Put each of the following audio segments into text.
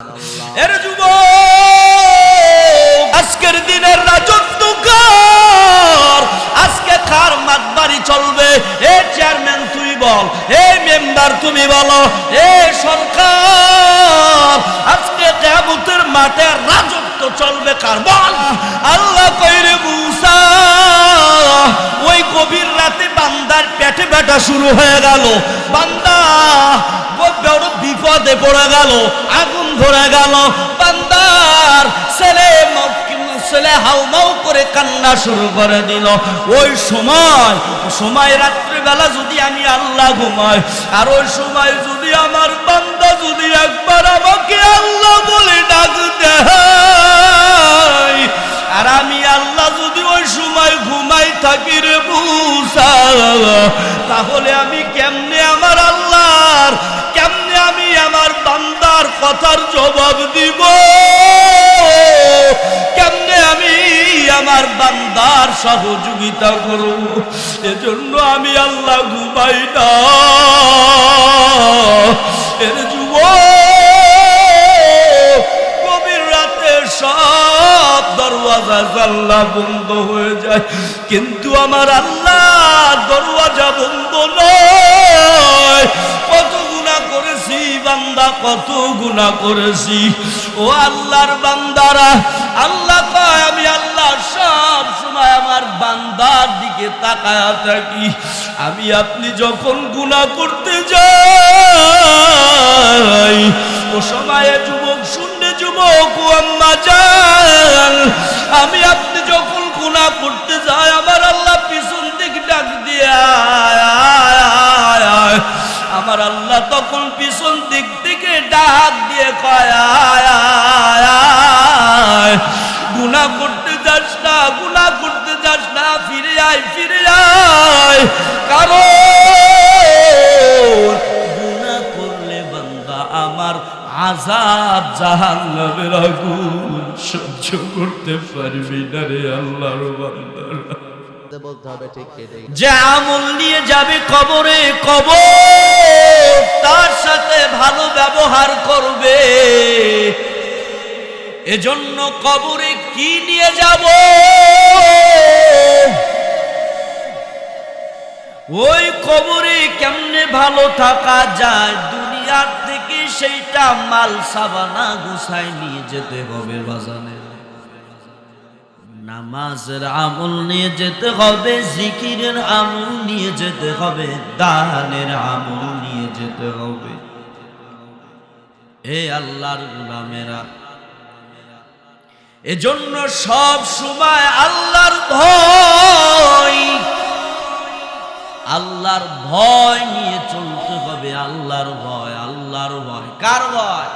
এর যুবক, আজকের দিনের রাজত্ব কার? আজকে কার মাতবাড়ি চলবে? এ চেয়ারম্যান তুই বল, এ মেম্বার তুমি বলো, এ সরকার, আজকে কিয়ামতের মাঠে রাজত্ব চলবে কার? বল। আল্লাহ কইরে মুসা, ওই গভীর রাতে বান্দার পেটে ব্যথা শুরু হয়ে গেল, বান্দা বড় বিপদে পড়ে গেল, আগুন ধরে গেল, বান্দার ছেলে হাউমাউ করে কান্না শুরু করে দিল। ওই সময় রাত্রিবেলা যদি আমি আল্লাহ ঘুমাই, আর ওই সময় যদি আমার বান্দা যদি একবার আমাকে আল্লাহ বলে ডাক দেয়, আর আমি আল্লাহ যদি ওই সময় ঘুমাই থাকি রে মুসা, তাহলে আমি কেমনে আমার আল্লাহর, কেমনে আমি আমার বান্দার কথার জবাব দিব? কেমনে আমি আমার বান্দার সহযোগিতা করব? এজন্য আমি আল্লাহ ঘুমাই না। এর যুবক, গভীর রাতে সব দরওয়াজা জানলা বন্ধ হয়ে যায়, কিন্তু আমার আল্লাহ দরওয়াজা বন্ধ নয়। কত গুনাহ করেছি বান্দা, কত গুনাহ করেছি। ও আল্লাহর বান্দারা, আল্লাহ কয় আমি আল্লাহ সব সময় আমার বান্দার দিকে তাকায়া থাকি। আমি আপনি যখন গুনাহ করতে যাই, ও সময়ে যুবক শুনলে যুবক ও আম্মা জান, আমি আপনি যখন গুনাহ করতে যাই, আমার আল্লাহ পিছন দিকে ডাক দিয়া, আমার আল্লাহ তখন পিছন দিক থেকে ডাক দিয়ে কয়, গুনাহ করতে যাস না, গুনাহ করতে যাস না, ফিরে আয়, ফিরে আয়। কারণ গুনাহ করলে বান্দা আমার আযাব জাহান্নামের আগুন সহ্য করতে পারবি না রে আল্লাহর বান্দারা। বলতে হবে ঠিক এটাই। যে আমল নিয়ে যাবে কবরে, কবর তার সাথে ভালো ব্যবহার করবে। এজন্য কবরে কি নিয়ে যাব? ওই কবরে কেমনে ভালো থাকা যায়, দুনিয়ার থেকে সেইটা মাল সাবানা গুছাই নিয়ে যেতে হবে বাজানে। নামাজের আমল নিয়ে যেতে হবে, জিকিরের আমল নিয়ে যেতে হবে, দানের আমল নিয়ে যেতে হবে। এ আল্লাহর গোলামেরা, এজন্য সব সময় আল্লাহর ভয়, আল্লাহর ভয় নিয়ে চলতে হবে। আল্লাহর ভয়, আল্লাহর ভয়। কার ভয়?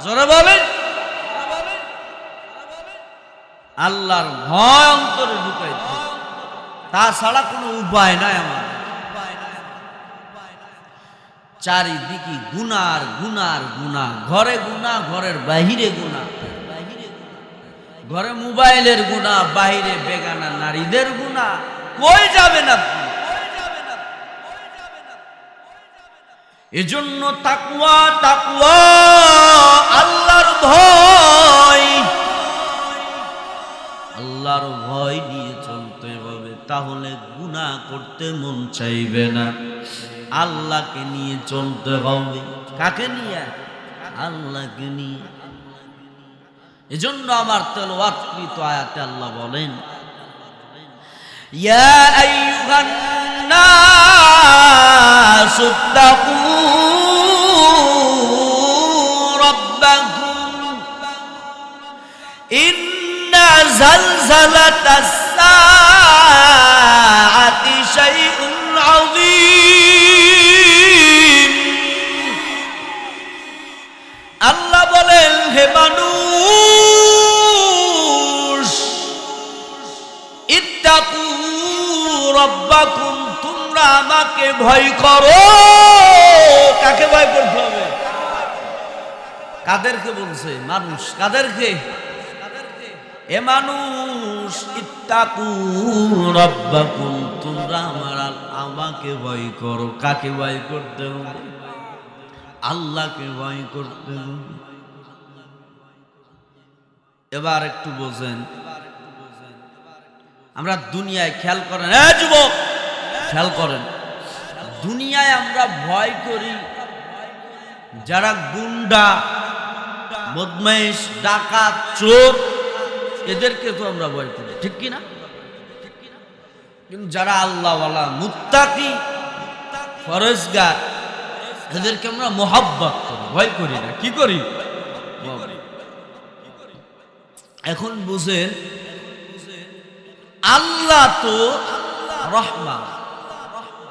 জোরে বলেন। আল্লাহর ভয় অন্তরে ঢুকাইতে হবে, তাছাড়া কোনো উপায় নাই আমার। চারিদিকে গুনার গুনার গুনাহ, ঘরে গুনাহ, ঘরের বাহিরে গুনাহ, ঘরে মোবাইলের গুনাহ, বাহিরে বেগানা নারীদের গুনাহ। কই যাবেন আপনি? এজন্য তাকওয়া, তাকওয়া, আল্লাহর ভয়, আল্লাহর ভয় নিয়ে চলতে হবে। তাহলে গুনাহ করতে মন চাইবে না। আল্লাহকে নিয়ে চলতে হবে। কাকে নিয়ে? আল্লাহকে নিয়ে। এজন্য আমার তেলাওয়াতকৃত আয়াতে আল্লাহ বলেন, ইয়া আইয়ুহান নাসু তাকু রাব্বাকুম ইন্না জালজালাতাস সাআতি শাইউন আযীম। আল্লাহ বলেন, হে মানুষ, ইত্তাকু রাব্বাকুম, তোমরা আমাকে ভয় করো। কাকে ভয় করতে হবে? কাদেরকে বলছে? মানুষ। কাদেরকে? এ মানুষ, ইত্তাকু রাব্বাকুম, তোমরা আমাকে ভয় করো। কাকে ভয় করতে হবে? আল্লাহকে ভয় করতে হবে। এবার একটু বোঝেন, আমরা দুনিয়ায় খেয়াল করেন, যুবক খেয়াল করেন, দুনিয়ায় আমরা ভয় করি যারা গুন্ডা, বদমাইশ, ডাকাত, চোর, এদেরকে তো আমরা ভয় করি, ঠিক কি না? কিন্তু যারা আল্লাহওয়ালা, মুত্তাকি, ফরজগার, এদেরকে আমরা মোহাব্বত করি, ভয় করি না। কি করি? এখন বুঝেন, আল্লাহ তো রহমান,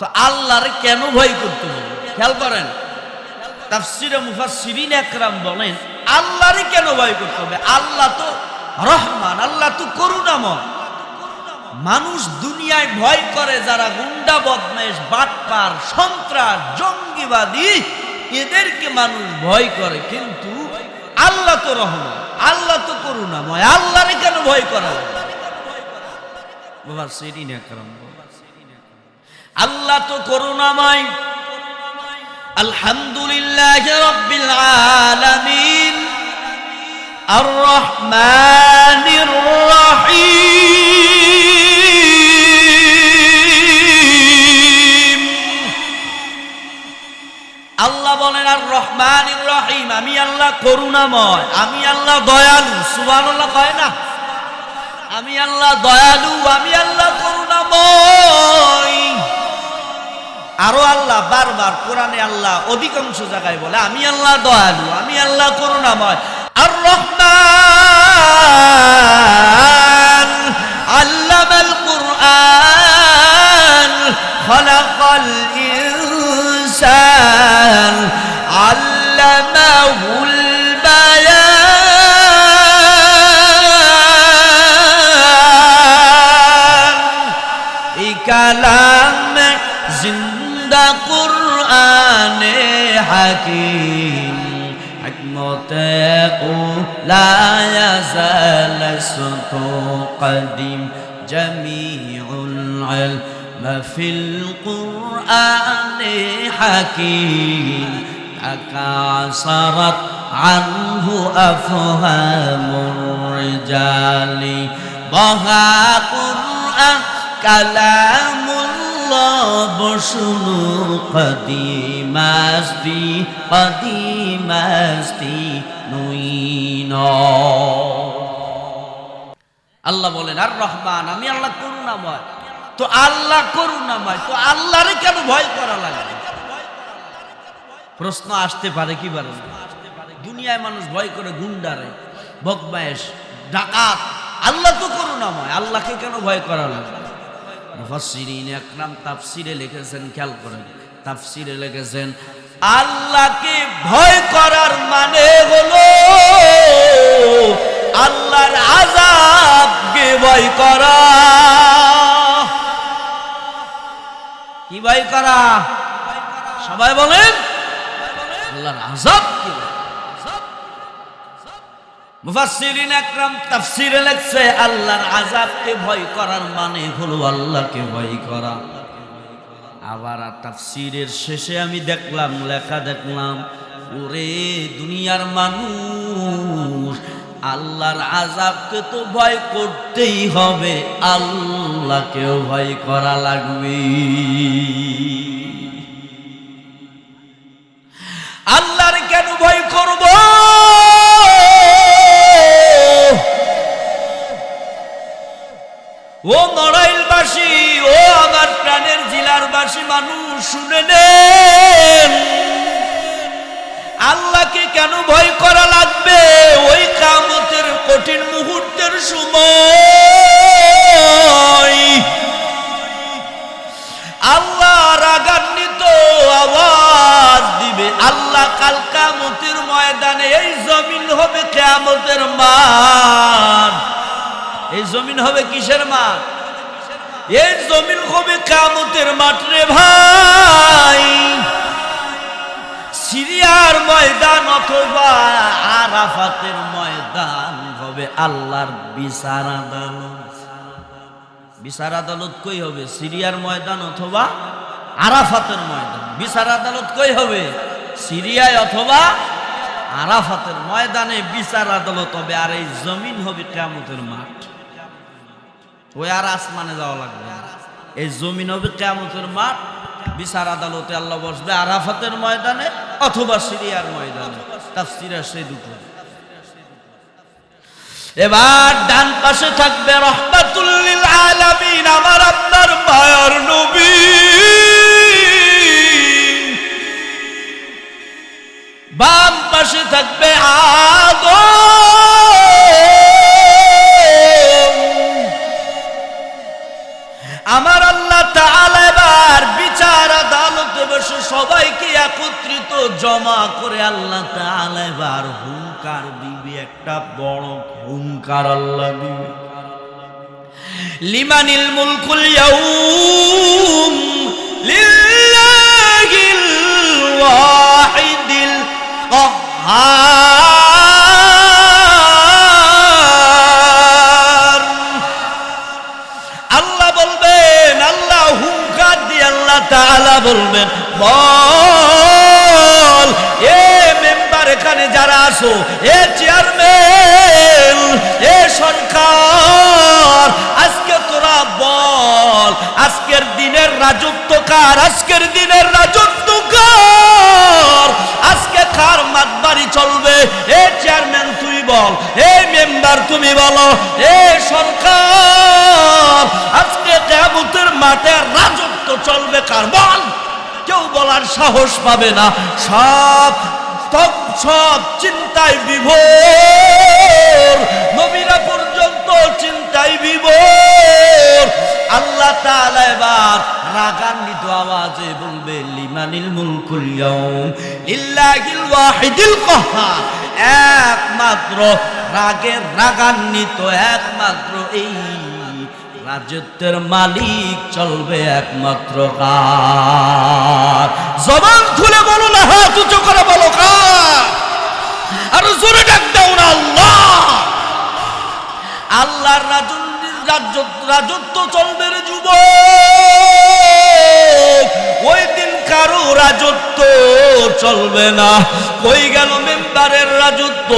তো আল্লাহরে কেন ভয় করতে হবে? খেয়াল করেন, তাফসিরে মুফাসসিরিন একরাম বলেন আল্লাহরে কেন ভয় করতে হবে? আল্লাহ তো রহমান, আল্লাহ তো করুণাময়। মানুষ দুনিয়ায় ভয় করে যারা গুন্ডা, বদমাইশ, বাটপার, সন্ত্রাস, জঙ্গিবাদী, এদেরকে মানুষ ভয় করে। কিন্তু আল্লাহ তো রহমান, আল্লাহ তো করুণাময়, আল্লাহরে কেন ভয় করা লাগে? মুফাসসিরিন একরাম আল্লাহ তো করুণাময়। আলহামদুলিল্লাহি রাব্বিল আলামিন আর রহমানির রহিম। আল্লাহ বলেন আর রহমানির রহিম, আমি আল্লাহ করুণাময়, আমি আল্লাহ দয়ালু। সুবহানাল্লাহ কয় না? আমি আল্লাহ দয়ালু, আমি আল্লাহ করুণাময়। আরো আল্লাহ বারবার কোরআনে আল্লাহ অধিকাংশ জায়গায় বলে আমি আল্লাহ দয়ালু, আমি আল্লাহ করুণাময়। আর রহমান আল্লামাল কুরআন খালাকাল ইনসান আল্লামাহুল বায়ান। এই কালাম জিন্দা কুরআনে হাকিম, হিকমতে ও লা ইয়াজাল সুতু কদিম, জামিউল ইলম ফিল কুরআনে হাকিম, তাকাসারাত আনহু আফহামুর রিজালি, বাহা কুরআন কালামুল্লাহ বশুনু কদিমাস্তি কদিমাস্তি নুইন। আল্লাহ বলেন আর রহমান, আমি আল্লাহ করুণাময়। তো আল্লাহ করুণাময়, তো আল্লাহরে কেন ভয় করা লাগে? প্রশ্ন আসতে পারে কি পারে? দুনিয়ায় মানুষ ভয় করে গুন্ডারে, বদমাইশ, ডাকাত। আল্লাহ তো করুণাময়, আল্লাহকে কেন ভয় করা লাগে? মুফাসসিরিন একরাম তাফসিরে লিখেছেন, খেয়াল করেন, তাফসিরে লিখেছেন আল্লাহকে ভয় করার মানে হলো আল্লাহর আযাবকে ভয় করা। কি ভয় করা? সবাই বলেন আল্লাহর আযাবকে। মুফাসসিরিন একরাম তাফসিরে লিখছে আল্লাহর আযাবকে ভয় করার মানে হলো আল্লাহকে ভয় করা। আবার তাফসিরের শেষে আমি দেখলাম, লেখা দেখলাম, ওরে দুনিয়ার মানুষ, আল্লাহর আযাবকে তো ভয় করতেই হবে, আল্লাহকেও ভয় করা লাগবে। আল্লাহর কেন ভয় করব? ও নড়াইলবাসী, ও আমার প্রাণের জেলারবাসী মানুষ, শুনে নেন, আল্লাহকে কেন ভয় করা লাগবে? ওই কিয়ামতের কঠিন মুহূর্তের সময় আল্লাহ রাগান্বিত আওয়াজ দিবে। আল্লাহ কাল কিয়ামতের ময়দানে, এই জমিন হবে কিয়ামতের মাঠ। এই জমিন হবে কিসের মাঠ? এই জমিন হবে কিয়ামতের মাঠ রে ভাই। সিরিয়ার ময়দান অথবা আরাফাতের ময়দান হবে আল্লাহর বিচার আদালত। বিচার আদালত কই হবে? সিরিয়ার ময়দান অথবা আরাফাতের ময়দান। বিচার আদালত কই হবে? সিরিয়ায় অথবা আরাফাতের ময়দানে বিচার আদালত হবে, আর এই জমিন হবে কিয়ামতের মাঠ। ওই আর আসমানে যাওয়া লাগবে না, এই জমিন হবে কিয়ামতের মাঠ। বিচার আদালতে আল্লাহ বসবে আরাফাতের ময়দানে অথবা সিরিয়ার ময়দানে। তাফসীরে সেই দুটো। এবার ডান পাশে থাকবে রাহমাতুল লিল আলামিন, আমার আপনার মায়ার নবী। বাম পাশে থাকবে আদম। আমার আল্লাহ তাআলা এবার বিচার আদালতে বসে সবাইকে একত্রিত জমা করে আল্লাহ তাআলা এবার হুঙ্কার দিবে, একটা বড় হুঙ্কার আল্লাহ দিবে। লিমানিল মুলকুল ইয়াউম লিল্লাহিল ওয়াহিদিল কাহ্হার। আল্লাহ বলবেন, আল্লাহ হুঙ্কার দিয়ে আল্লাহ তাআলা বলবেন, বল এ মেম্বার এখানে যারা আসো, এ চেয়ারম্যান, এ সরকার, আজকে তোরা বল আজকের দিনের রাজত্ব কার? আজকের দিনের রাজত্ব কার? আজকে কার মাতবাড়ি চলবে? এ চেয়ারম্যান তুই বল, এ মেম্বার তুমি বলো, এ সরকার আজকে কিয়ামতের মাঠে রাজত্ব চলবে কার? বল। কেউ বলার সাহস পাবে না, সব চিন্তায় বিভোর, নবীরা পর্যন্ত চিন্তায় বিভোর। আল্লাহ তাআলা এবার রাগান্বিত আওয়াজে বলবে, লিমানিল মুলকুল ইয়াউম লিল্লাহিল ওয়াহিদিল কাহ্হার। একমাত্র রাগের রাগান্বিত একমাত্র এই রাজত্বের মালিক চলবে একমাত্র কার? জবান খুলে বলো না, হাত উঁচু করে বলো কার? আর জোরে ডাক দাও না, আল্লাহ। আল্লাহর রাজত্ব চলবে রে যুবক। ওই দিন কারো রাজত্ব চলবে না। কই গেল মেম্বারের রাজত্ব?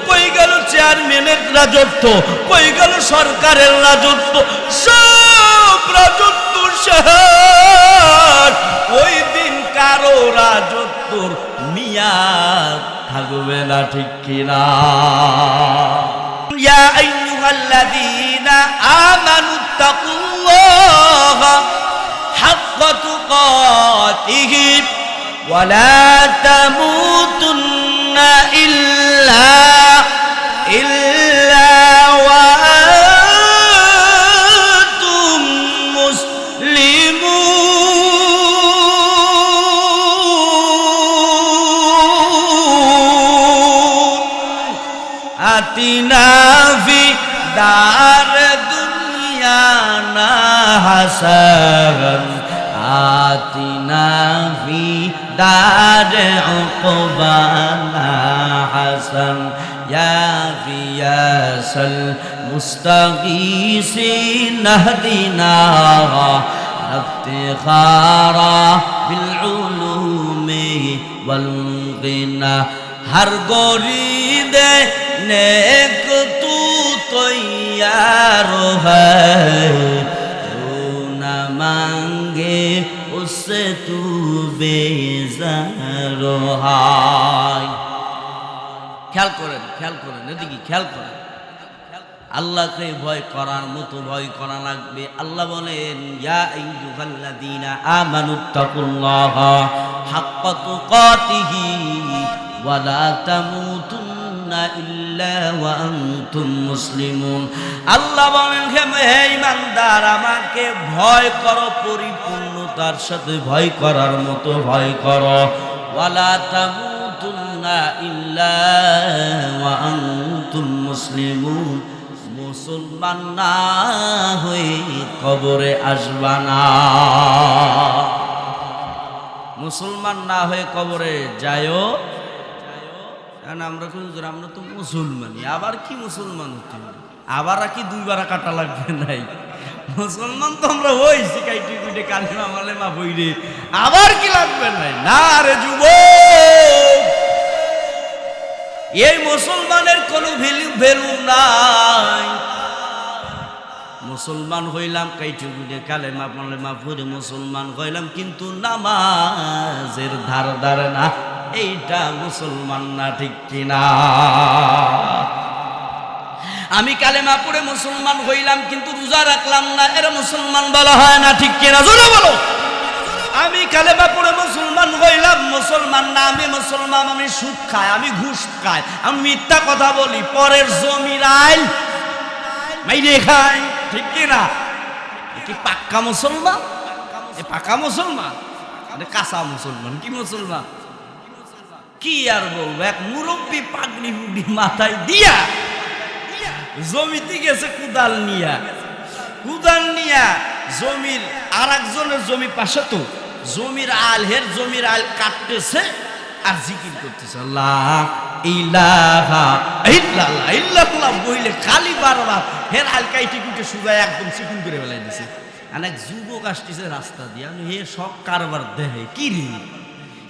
কই গেল চেয়ারম্যানের রাজত্ব? কই গেল সরকারের রাজত্ব? সব রাজত্ব শেষ। ওই দিন কারো রাজত্বর মেয়াদ থাকবে না, ঠিক কিনা? ইয়া আইয়ুহাল্লাযীনা আমানুত্তাকুল্লাহা হাক্কা তুকাতিহি ওয়া লা তামুতুন্না ইল্লা ওয়া আনতুম মুসলিমুন। আতিনা ফি দার দুনিয়ানা হাসান, আতিনা ফি দার উকবানা হাসান, ইয়া গিয়াসাল মুস্তাগীসিন নাহদিনা ইফতিখারা বিল উলুমি ওয়াল গিনা। हर गोरी दे नेक तू तैयार है, जो न मांगे उससे तू बेजार है। খেয়াল করেন, খেয়াল করেন, এদিকে খেয়াল করেন। আল্লাহকে ভয় করার মতো ভয় করা লাগবে। আল্লাহ বলেন, ইয়া আইয়ুহাল্লাযীনা আমানুত্তাকুল্লাহা হাক্কা তুকাতিহি ওয়া লা তামুতুন্না ইল্লা ওয়া আনতুম মুসলিমুন। আল্লাহ বলেন, হে ঈমানদার, আমাকে ভয় করো, পরিপূর্ণতার সাথে ভয় করার মতো ভয় করো। ওয়া লা তামুতুন্না ইল্লা ওয়া আনতুম মুসলিমুন। মুসলমান না হয়ে কবরে আসবা না। মুসলমান না হয়ে কবরে যায়ও। আমরা তো মুসলমানই, আবার কি মুসলমান হতে হবে? আবার কি দুইবার কাটা লাগবে নাই? মুসলমান তো আমরা হইছি, কাইটি কুইটে কালিমা মালেমা বইরে, আবার কি লাগবে নাই? না রে যুবক, এই মুসলমানের কোনো ভ্যালু নাই। মুসলমান হইলাম কাইটুকুনে কালেমা মালেমা পড়ে মুসলমান হইলাম, কিন্তু নামাজের ধার না, এইটা মুসলমান না, ঠিক কিনা? আমি কালেমা পড়ে মুসলমান হইলাম কিন্তু রোজা রাখলাম না, এরা মুসলমান বলা হয় না, ঠিক কিনা? জোরে বলো। আমি কালেমা পড়ে মুসলমান হইলাম, মুসলমান না। আমি মুসলমান, আমি সুদ খাই, আমি ঘুষ খাই, আমি মিথ্যা কথা বলি, পরের জমির আইল মাইরে খাই, ঠিক কিনা? কি পাক্কা মুসলমান? এ পাক্কা মুসলমান, কাঁচা মুসলমান। কি মুসলমান? কি আর বলবো, এক মুরব্বী পাগড়ি বুড়ি মাথায় দিয়া জমিতে গেছে কুদাল নিয়া জমির আর একজনের জমি পাশে, তো জমির আল কাটতেছে আর জিকির করতেছে, আল্লাহ ইলাহা ইল্লাল্লাহ ইল্লাল্লাহ বইলে খালি বারবার হের আল কাইটি কুটে সুগায় একদম চিকুন করে ফেলাই দিছে। অনেক যুবক আসতেছে রাস্তা দিয়ে, আমি হে সব কারবার দেহে কি রে,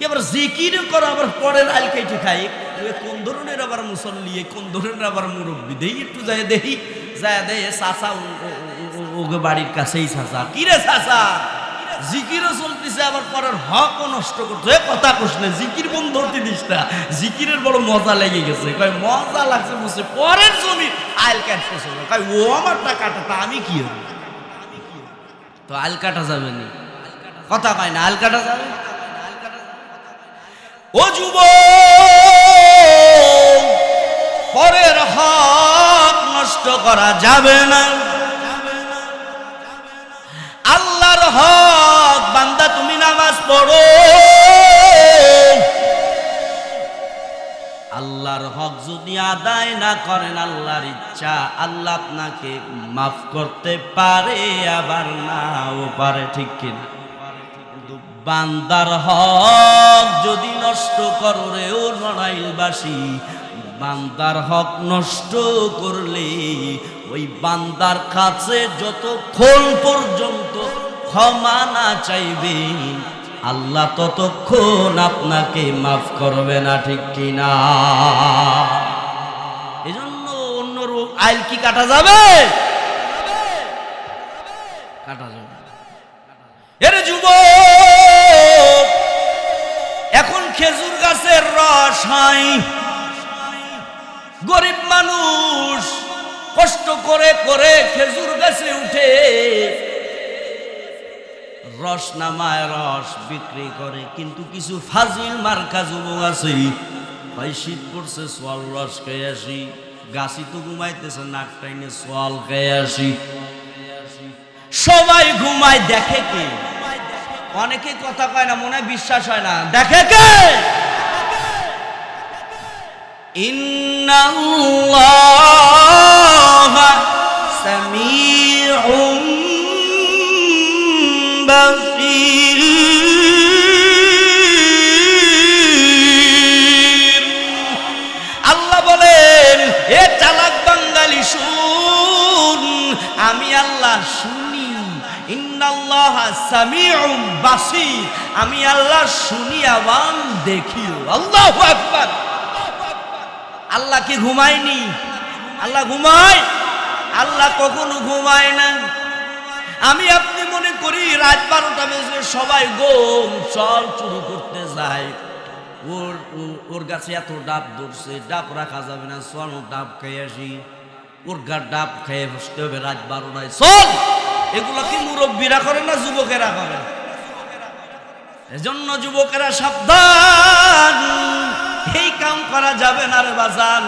এবার জিকির করে আবার পরের আল কাইটি খাই। কোন ধরনের আবার মুসল্লি, কোন ধরনের আবার মুরব্বী, দেই একটু যায় দেখি, যায় দেয় চাচা ওকে বাড়ির কাছেই চাচা। কি রে চাচা, জিকিরও চলতেছে আবার পরের হকও নষ্ট করছে। কথা কোস না, জিকির বন্ধ হতে দিস না, জিকিরের বড় মজা লেগে গেছে। কয় মজা লাগছে বুঝছে, পরের জমি আইল কাটতেছে। কয় ও আমারটা কাটাটা আমি কি হবে? তো আইল কাটা যাবে না, কথা কয় না, আইল কাটা যাবে। ও যুবক, পরের হক নষ্ট করা যাবে না। আল্লাহর হক, বান্দা তুমি নামাজ পড়ো, আল্লাহর হক যদি আদায় না করেন, আল্লাহর ইচ্ছা আল্লাহ আপনাকে মাফ করতে পারে, আবার নাও পারে, ঠিক কিনা? কিন্তু বান্দার হক যদি নষ্ট করো রে ও নড়াইলবাসী, বান্দার হক নষ্ট করলে ওই বান্দার কাছে যতক্ষণ পর্যন্ত ক্ষমা না চাইবেন, আল্লাহ ততক্ষণ আপনাকে মাফ করবে না, ঠিক কিনা? এজন্য অন্য আইল কি কাটা যাবে? কাটা যাবে। এর যুবক, এখন খেজুর গাছের রস হয়, গরিব মানুষ কষ্ট করে করে খেজুর গাছে উঠে রস নামায়, রস বিক্রি করে। কিন্তু কিছু ফাজিল মার্কা যুবক আছে, ভাই শীত পড়ছে সোয়াল রস খেয়ে আসি, গাছি তো ঘুমাইতেছে, নাক টাইনে সোয়াল খেয়ে আসি। সবাই ঘুমায়, দেখে কে? অনেকে কথা কয় না, মনে বিশ্বাস হয় না, দেখে কে? ইন্নাল্লাহা সামিউম বাসীর। আল্লাহ বলেন, এ চালাক বাঙালি শুন, আমি আল্লাহ শুনি। ইন্নাল্লাহা সামিউম বাসীর, আমি আল্লাহ শুনি এবং দেখিও। আল্লাহু আকবার। আল্লাহ কি ঘুমায়নি? আল্লাহ ঘুমায়? আল্লাহ কখনো ঘুমায় না। আমি আপনি মনে করি রাত 12টা বেজে সবাই গোম, চল চুরি করতে যায়, ওর গাছে এত ডাব ধরছে, ডাব রাখা যাবে না, চল ডাব খেয়ে আসি। ওর গা ডাব খেয়ে বসতে হবে রাত 12টায়, চল। এগুলো কি মুরব্বীরা করে না যুবকেরা করে? এজন্য যুবকেরা সাবধান, এই কাম করা যাবে না রে বাজান,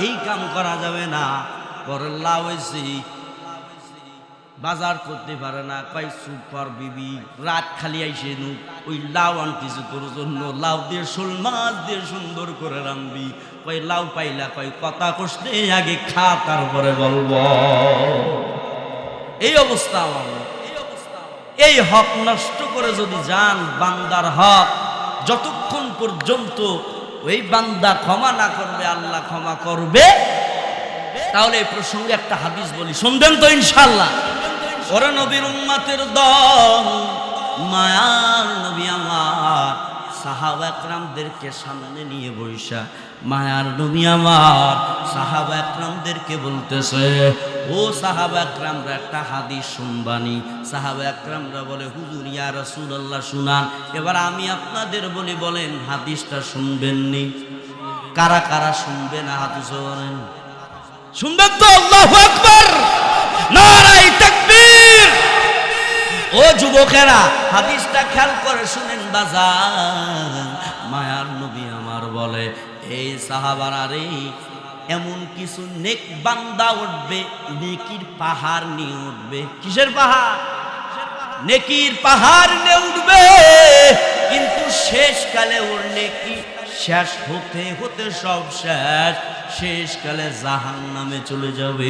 এই কাম করা যাবে না। পরের লাউ হয়েছে, বাজার করতে পারে না, কয় সুপার বিবি রাত খালি আইসে নু ওই লাউ আনতেছে তোর জন্য, লাউ দিয়ে শোল মাছ দিয়ে সুন্দর করে রান্ধবি। কয় লাউ পাইলা? কয় কথা কষলে আগে খা, তারপরে বলবো। এই অবস্থা আমার। এই হক নষ্ট করে যদি যান, বান্দার হক যতক্ষণ পর্যন্ত ওই বান্দা ক্ষমা না করবে, আল্লাহ ক্ষমা করবে। তাহলে এই প্রসঙ্গে একটা হাদিস বলি, শুনবেন তো ইনশাআল্লাহ? ওরে নবীর উম্মতের দল, মায়ার নবী আমার সাহাবা একরামদেরকে সামনে নিয়ে বৈশা মায়ার নবী আমার সাহাবা একরামদেরকে বলতেছে, ও সাহাবা একরামরা একটা হাদিস শুনবানি। সাহাবা একরামরা বলে, হুজুর ইয়া রাসূলুল্লাহ শুনান। এবার আমি আপনাদের বলি, বলেন হাদিসটা শুনবেননি? কারা কারা শুনবে না হাত উঁচু শুনবেন তো? আল্লাহু আকবার, নারায়ে তাকবীর। ও যুবকেরা, হাদিসটা খেয়াল করে শুনেন বাজার। মায়ার নবী আমার বলে, এই সাহাবারা রে, এমন কিছু নেক বান্দা উঠবে, নেকির পাহাড় নিয়ে উঠবে। কিসের পাহাড়? নেকির পাহাড় নিয়ে উঠবে, কিন্তু শেষকালে ওর নেকি শেষ হতে হতে সব শেষ, শেষকালে জাহান্নামে চলে যাবে।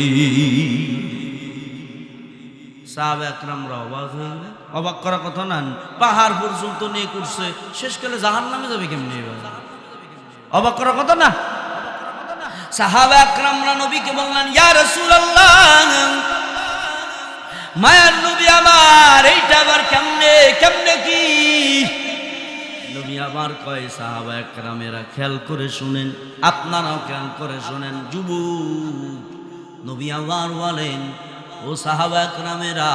সাহাবা একরামরা অবাক হয়ে গেলেন। অবাক করার কথা না, পাহাড় পর্যন্ত নেক উঠছে, শেষকালে জাহান্নামে যাবে কেমনি? অবাক করার কথা না। সাহাবা একরামরা নবীকে বললেন, ইয়া রাসূলুল্লাহ, মায়ার নবী আমার, এইটা আবার কেমনে কেমনে কি? নবী আবার কয়, সাহাবা একরামেরা খেয়াল করে শুনেন, আপনারাও খেয়াল করে শুনেন যুবক। নবী আবার বলেন, ও সাহাবা একরামেরা,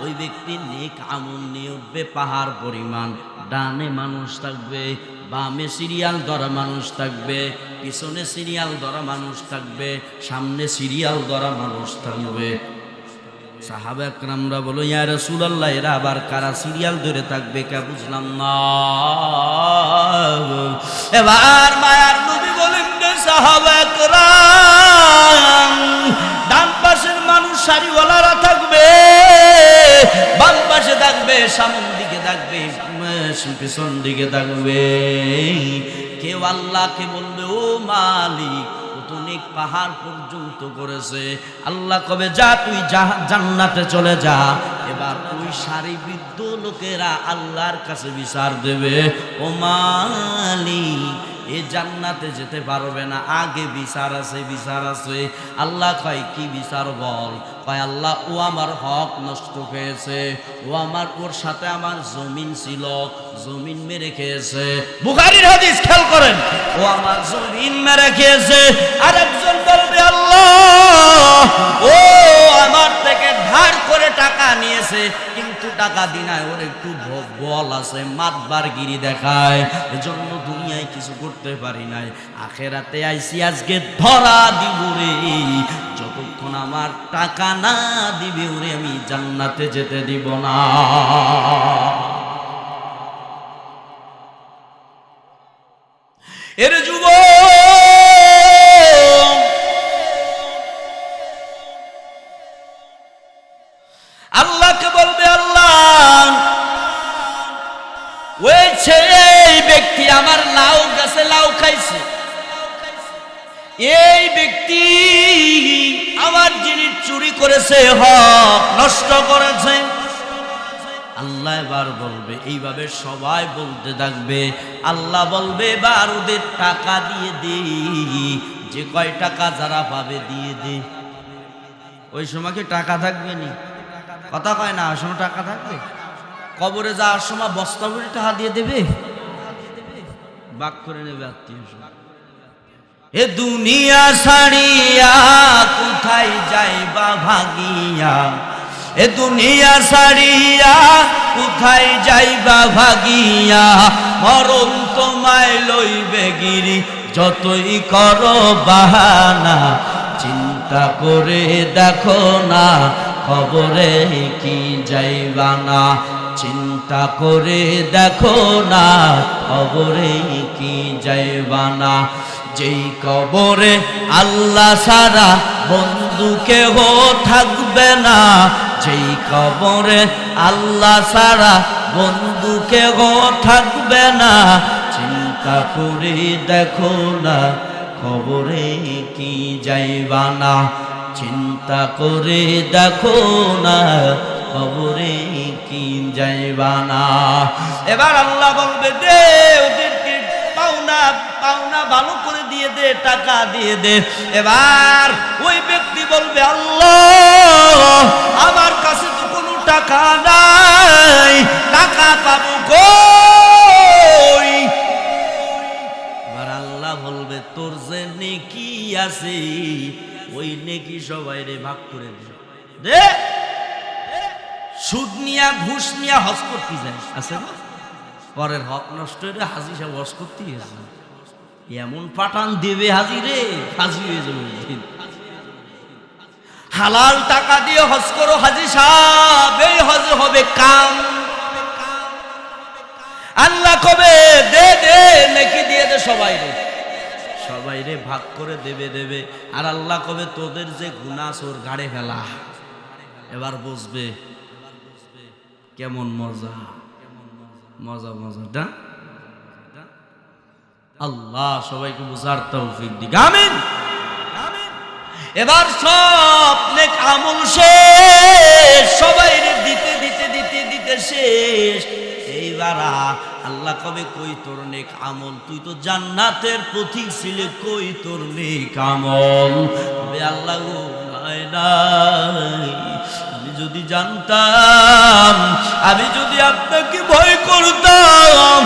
ওই ব্যক্তি নেক আমল নিয়ে উঠবে পাহাড় পরিমাণ। ডানে মানুষ থাকবে, বামে সিরিয়াল ধরা মানুষ থাকবে, পিছনে সিরিয়াল ধরা মানুষ থাকবে, সামনে সিরিয়াল ধরা মানুষ থাকবে। সাহাবা একরামরা বলো, ইয়া রাসূলুল্লাহ, এরা আবার কারা সিরিয়াল ধরে থাকবে? কে বুঝলাম না। এবার মায়ার নবী বলেন, সাহাবা একরাম, ডান পাশের মানুষ সারিওয়ালারা থাকবে, বাম পাশে থাকবে, সামন দিকে থাকবে, পিছন দিকে থাকবে। কেউ আল্লাহকে বলবে, ও মালিক, অনেক পাহাড় পর্যন্ত করেছে। আল্লাহ কবে, যা তুই জান্নাতে চলে যা। এবার ওই সারিবৃদ্ধ লোকেরা আল্লাহর কাছে বিচার দেবে, ও মালিক, এ জান্নাতে যেতে পারবে না, আগে বিচার আছে, বিচার আছে। আল্লাহ কয়, কি বিচার বল? কয়, আল্লাহ, ও আমার হক নষ্ট হয়েছে, ও আমার, ওর সাথে আমার জমিন ছিল, জমিন মেরে খেয়েছে। বুখারীর হাদিস খেয়াল করেন, ও আমার জমিন মেরে খেয়েছে। আর একজন বলবে, আল্লাহ, ও আমার থেকে ধার করে টাকা নিয়েছে, কিন্তু টাকা দিনায় ওর একটু বল আছে, মাতবারগিরি দেখায়, এজন্য দুনিয়ায় কিছু করতে পারি নাই। আখেরাতে আইসি আজকে ধরা দিব রে, যতক্ষণ আমার টাকা না দিবে ওরে আমি জান্নাতে যেতে দিব না। এর যুবক, আল্লাহকে বলবে, আল্লাহ, ওই ছেলে, এই ব্যক্তি আমার লাউ গাছে লাউ খাইছে, এই ব্যক্তি আমার জিনিস চুরি করেছে, হক নষ্ট করেছে। আল্লাহ এবার বলবে, এইভাবে সবাই বলতে থাকবে। আল্লাহ বলবে, এবার ওদের টাকা দিয়ে দে, যে কয় টাকা যারা পাবে দিয়ে দে। ওই সময় কি টাকা থাকবে নি? কথা কয় না, ওই সময় টাকা থাকবে? কবরে যাওয়ার সময় বস্তা ভরে টাকা দিয়ে দেবে, বাক করে নেবে আত্মীয়। এ দুনিয়া ছাড়িয়া কোথায় যাইবা ভাগিয়া, এ দুনিয়া ছাড়িয়া কোথায় যাইবা ভাগিয়া, মরণ তোমায় লইবে গিরি যতই করো বাহানা। চিন্তা করে দেখো না, কবরে কি যাইবা না, চিন্তা করে দেখো না, কবরে কি যাইবা না। যেই কবরে আল্লাহ ছাড়া বন্ধু কেহ থাকবে না, যেই কবরে আল্লাহ ছাড়া বন্ধু কেহ থাকবে না। চিন্তা করে দেখো না, কবরে কি যাইবা না, চিন্তা করে দেখো না, কবরে কি যাইবা না। এবার আল্লাহ বলবে, দে ওদেরকে পাওনা পাওনা ভালো করে দিয়ে দে, টাকা দিয়ে দে। এবার ওই ব্যক্তি বলবে, আল্লাহ, আমার কাছে তো কোনো টাকা নাই, টাকা পাবো কই? আছে ওই নেকি সবাই রে ভাগ করে দে। সুদ নিয়া ঘুষ নিয়া হজ করতে যায় আছে না, পরের হক নষ্ট হয়ে হাজি সাহেব হজ করতে গেছে, এমন পাঠান দেবে হাজি রে, হাজি হয়ে যাবে। হালাল টাকা দিয়ে হজ করো হাজি সাহেব, এই হজ হবে কাম। আল্লাহ কবে দে দে নেকি দিয়ে দে সবাই রে, সবাই রে ভাগ করে দেবে। আর আল্লাহ কবে তোদের যে গুনাহ ওর ঘাড়ে ফেলা। এবার বুঝবে কেমন মজা মজা মজাটা। আল্লাহ সবাইকে বুঝার তৌফিক দিক, আমিন। এবার সব নেক আমল শেষ, সবাই রে দিতে দিতে দিতে দিতে শেষ। এইবার আল্লাহ কবে কই তোর নেক আমল, তুই তো জান্নাতের পথিক ছিলে, কই তোর নেক আমল। আল্লাহ গো নাই, আমি যদি জানতাম, আমি যদি আপনাকে ভয় করতাম,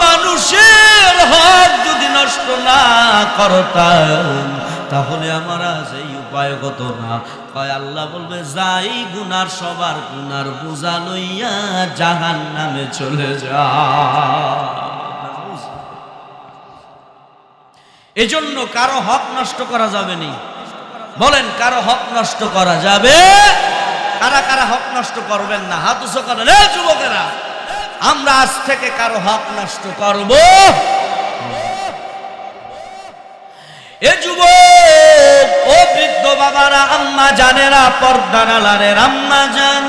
মানুষের হক যদি নষ্ট না করতাম, তাহলে আমার সেই উপায় হতো না। কয় আল্লাহ বলবে যাই গুনার সবার গুনার বোঝা লইয়া জাহান্নামে চলে যা। এজন্য কারো হক নষ্ট করা যাবে না। বলেন কারো হক নষ্ট করা যাবে? কারা কারা হক নষ্ট করবেন না হাত উঁচু করেন। এই যুবকেরা, আমরা আজ থেকে কারো হক নষ্ট করব? এ যুবক, ও বৃদ্ধ বাবারা, আম্মা জানেরা, পর্দার আড়ালের আম্মা জান,